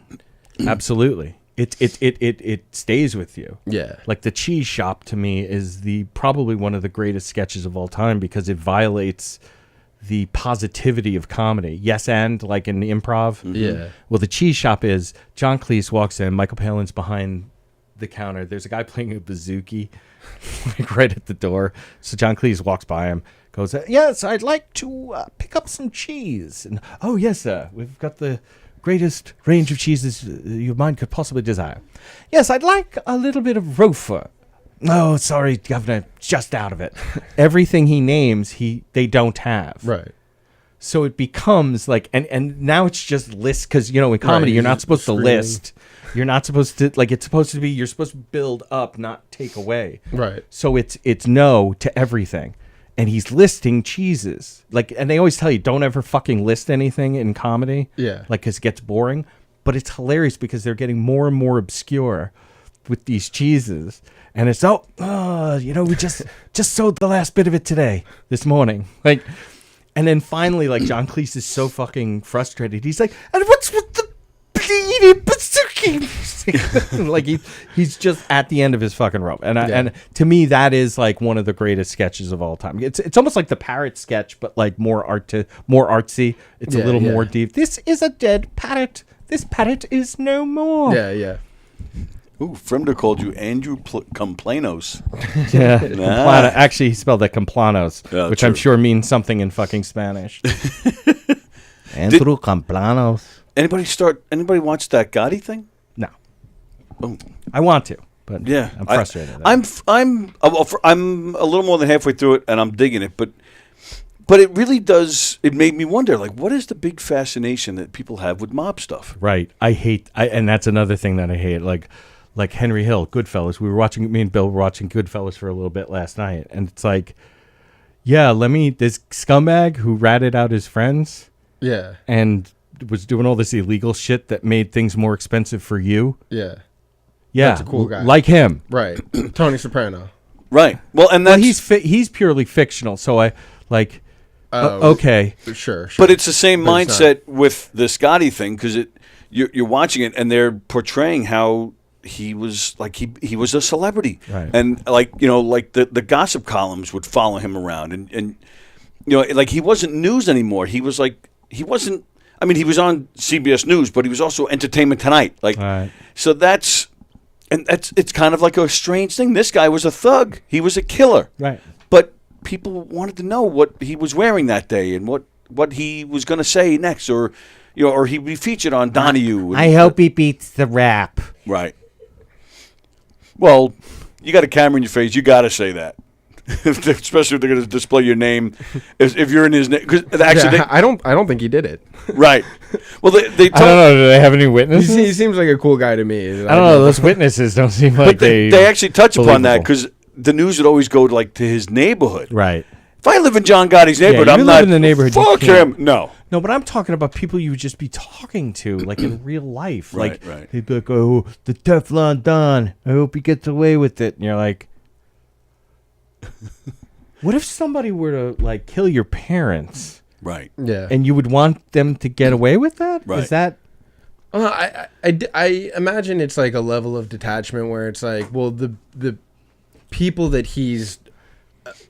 absolutely. It stays with you. Yeah. Like The Cheese Shop to me is probably one of the greatest sketches of all time because it violates the positivity of comedy. Yes, and like in the improv. Yeah. Well, The Cheese Shop is John Cleese walks in, Michael Palin's behind the counter. There's a guy playing a bouzouki like right at the door. So John Cleese walks by him, goes, yes, I'd like to pick up some cheese. And oh yes, sir, we've got the greatest range of cheeses your mind could possibly desire. Yes, I'd like a little bit of Rofer. No, sorry, Governor, just out of it. Everything he names, they don't have. Right. So it becomes like, and now it's just list because in comedy you're not supposed to list. You're not supposed to it's supposed to be you're supposed to build up, not take away. Right. So it's no to everything. And he's listing cheeses. Like, and they always tell you, don't ever fucking list anything in comedy. Yeah. Like, 'cause it gets boring. But it's hilarious because they're getting more and more obscure. with these cheeses, and it's we just sewed the last bit of it this morning, like, and then finally, like, John Cleese is so fucking frustrated. He's like, and what's with the bleeding bazooki? Like he's just at the end of his fucking rope, and to me that is like one of the greatest sketches of all time. It's almost like the parrot sketch, but like more artsy. It's a little more deep. This is a dead parrot. This parrot is no more. Yeah. Ooh, Fremder called you Andrew Complanos. Yeah. Actually, he spelled that Complanos, which true. I'm sure means something in fucking Spanish. Andrew Complanos. Anybody watch that Gotti thing? No. Oh. I want to, but yeah, I'm frustrated. I'm a little more than halfway through it, and I'm digging it, but it really does. It made me wonder, like, what is the big fascination that people have with mob stuff? Right. And that's another thing that I hate. Like Henry Hill, Goodfellas. Me and Bill were watching Goodfellas for a little bit last night, and it's like, this scumbag who ratted out his friends, and was doing all this illegal shit that made things more expensive for you. Yeah. That's a cool guy. Like him. Right. Tony Soprano. Right. Well, and that's he's purely fictional. So I like. Okay. Sure. But it's the same mindset with the Scotty thing, because you're watching it and they're portraying how he was like he was a celebrity, right. And like the gossip columns would follow him around, and like he wasn't news anymore. He was like he wasn't. I mean, he was on CBS News, but he was also Entertainment Tonight. Like, right. So it's kind of like a strange thing. This guy was a thug. He was a killer. Right. But people wanted to know what he was wearing that day and what he was going to say next, or he'd be featured on Donahue. I hope he beats the rap. Right. Well, you got a camera in your face. You got to say that. Especially if they're going to display your name, if you're in his name. Actually, I don't think he did it. Right. Well, they I don't know. Do they have any witnesses? He seems like a cool guy to me. I don't know. Those witnesses don't seem like they actually touch upon that, because the news would always go to his neighborhood. Right. If I live in John Gotti's neighborhood, I'm not in the neighborhood. Fuck him. No. No, but I'm talking about people you would just be talking to, like in real life. Right. He'd be like, "Oh, the Teflon Don. I hope he gets away with it." And you're like, what if somebody were to like kill your parents? Right. Yeah. And you would want them to get away with that? Right. Is that? I imagine it's like a level of detachment where it's like, well, the people that he's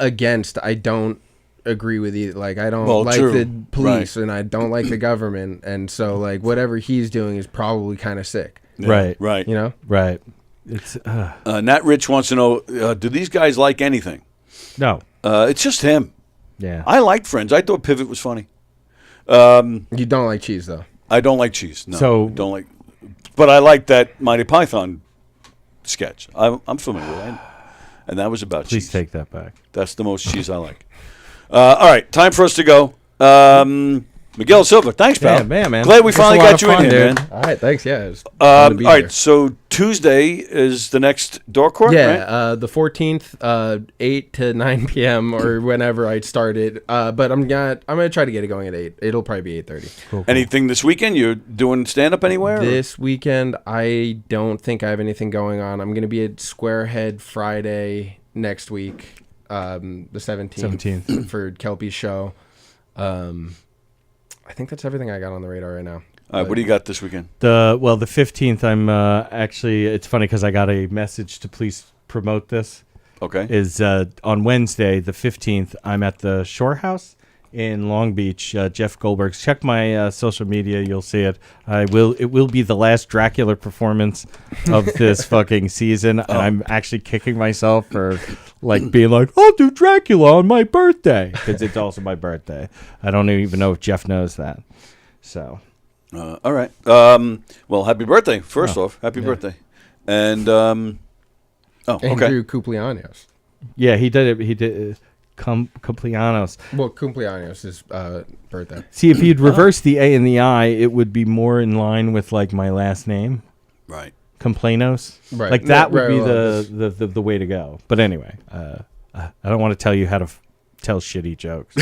against, I don't agree with either. Like, I don't like the police, and I don't like the government, and so like whatever he's doing is probably kind of sick. Yeah. Right. You know. Right. It's Nat Rich wants to know: do these guys like anything? No. It's just him. Yeah. I liked Friends. I thought Pivot was funny. You don't like cheese, though. I don't like cheese. No, so don't like. But I like that Monty Python sketch. I'm familiar with it, and that was about cheese. Please take that back. That's the most cheese I like. All right, time for us to go. Miguel Silva, thanks, pal. Yeah, man. Glad we finally got you in here, man. All right, thanks. Yeah. All right, so Tuesday is the next door court, yeah, right? the 14th, 8 to 9 p.m. or whenever I started. But I'm gonna try to get it going at 8. It'll probably be 8:30. Cool. Anything this weekend? You're doing stand-up anywhere? This weekend, I don't think I have anything going on. I'm gonna be at Squarehead Friday next week, the 17th for Kelpie's show. I think that's everything I got on the radar right now. All right, what do you got this weekend? The 15th, I'm actually, it's funny because I got a message to please promote this. Okay. Is on Wednesday, the 15th, I'm at the Shore House in Long Beach. Jeff Goldberg's. Check my social media, you'll see it. It will be the last Dracula performance of this fucking season. And I'm actually kicking myself for like being like, I'll do Dracula on my birthday, because it's also my birthday. I don't even know if Jeff knows that. So, all right. Well, happy birthday. First off, happy birthday. And Andrew Cuplianos. Yeah, he did it. He did. Cumpleaños. Well, Cumpleaños' birthday. See, if you'd reverse the A and the I, it would be more in line with like my last name. Right. Cumpleaños. Right. Like that would be well, the way to go. But anyway, I don't want to tell you how to tell shitty jokes.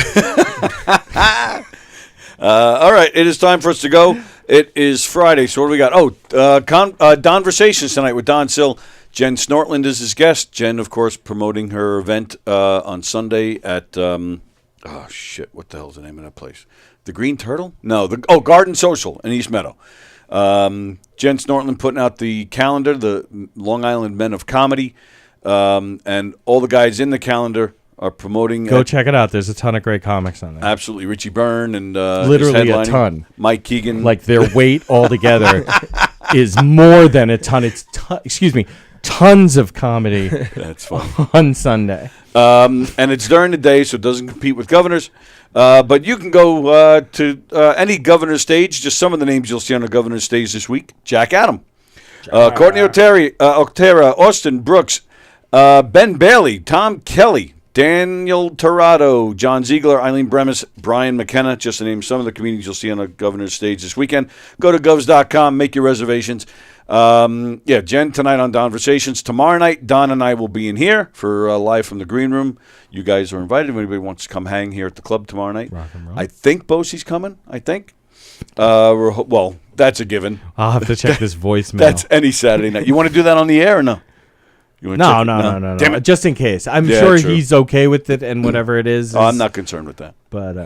All right, it is time for us to go. It is Friday, so what do we got? Conversations tonight with Don Sill. Jen Snortland is his guest. Jen, of course, promoting her event on Sunday at, what the hell's the name of that place? The Green Turtle? No, Garden Social in East Meadow. Jen Snortland putting out the calendar, the Long Island Men of Comedy, and all the guys in the calendar are promoting. Go check it out. There's a ton of great comics on there. Absolutely. Richie Byrne and literally a ton. Mike Keegan. Like their weight altogether is more than a ton. It's tons of comedy. That's fun. On Sunday. And it's during the day, so it doesn't compete with governors. But you can go to any governor's stage. Just some of the names you'll see on the governor's stage this week. Jack Adam. Courtney Otera, Austin Brooks, Ben Bailey, Tom Kelly, Daniel Torado, John Ziegler, Eileen Bremis, Brian McKenna, just to name some of the comedians you'll see on the governor's stage this weekend. Go to govs.com, make your reservations. Jen tonight on Donversations. Tomorrow night, Don and I will be in here for Live from the Green Room. You guys are invited. If anybody wants to come hang here at the club tomorrow night. Rock and roll. I think Bosie's coming, I think. Well, that's a given. I'll have to check this voicemail. That's any Saturday night. You want to do that on the air or no? No. Damn it. Just in case. I'm Yeah, sure true. he's okay with it and whatever it is. I'm not concerned with that. But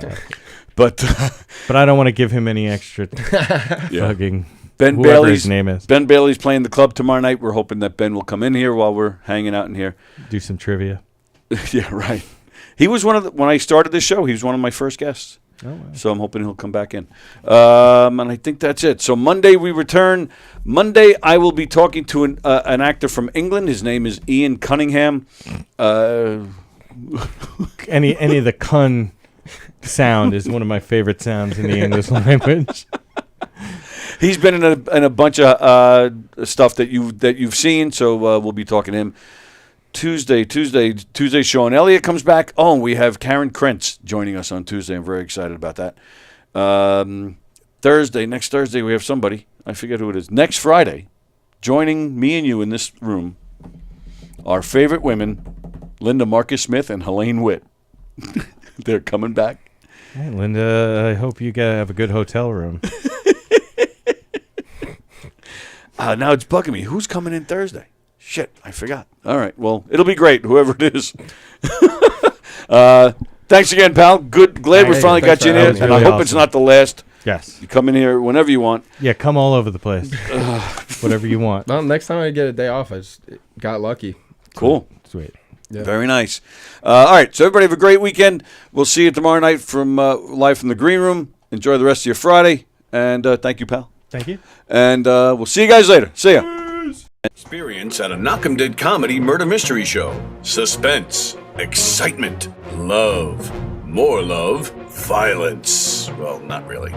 But I don't want to give him any extra fucking Ben whoever Bailey's his name is. Ben Bailey's playing the club tomorrow night. We're hoping that Ben will come in here while we're hanging out in here. Do some trivia. Yeah, right. He was when I started this show, he was one of my first guests. Oh, wow. So I'm hoping he'll come back in. And I think that's it. So Monday we return. Monday I will be talking to an actor from England. His name is Ian Cunningham. Any of the cun sound is one of my favorite sounds in the English language. He's been in a bunch of stuff that you've seen. So we'll be talking to him. Tuesday, Sean Elliott comes back. Oh, and we have Karen Krentz joining us on Tuesday. I'm very excited about that. Next Thursday, we have somebody. I forget who it is. Next Friday, joining me and you in this room, our favorite women, Linda Marcus Smith and Helene Witt. They're coming back. Hey, Linda, I hope you have a good hotel room. Now it's bugging me. Who's coming in Thursday? Shit, I forgot. All right, well, it'll be great, whoever it is. Thanks again, pal. Glad we finally got you in here, and I hope it's not the last. Yes. You come in here whenever you want. Yeah, come all over the place. Whatever you want. Well, next time I get a day off, I just got lucky. Cool. Sweet. Yeah. Very nice. All right, so everybody have a great weekend. We'll see you tomorrow night from Live from the Green Room. Enjoy the rest of your Friday, and thank you, pal. Thank you. And we'll see you guys later. See ya. Experience at a Knockem Comedy Murder Mystery Show. Suspense, excitement, love, more love, violence. Well, not really.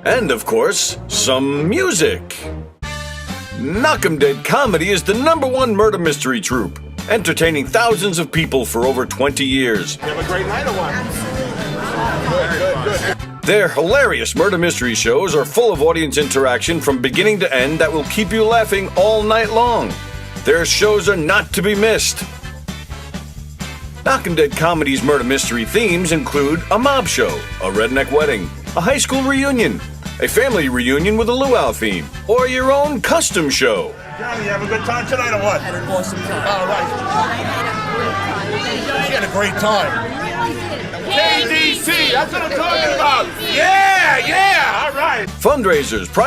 And, of course, some music. Knockem Dead Comedy is the #1 murder mystery troupe, entertaining thousands of people for over 20 years. Have a great night or what? Their hilarious murder mystery shows are full of audience interaction from beginning to end that will keep you laughing all night long. Their shows are not to be missed. Knockem Dead Comedy's murder mystery themes include a mob show, a redneck wedding, a high school reunion, a family reunion with a luau theme, or your own custom show. Johnny, you have a good time tonight or what? Had an awesome time. All right. She had a great time. KDC, that's what I'm talking about. Yeah, all right. Fundraisers, private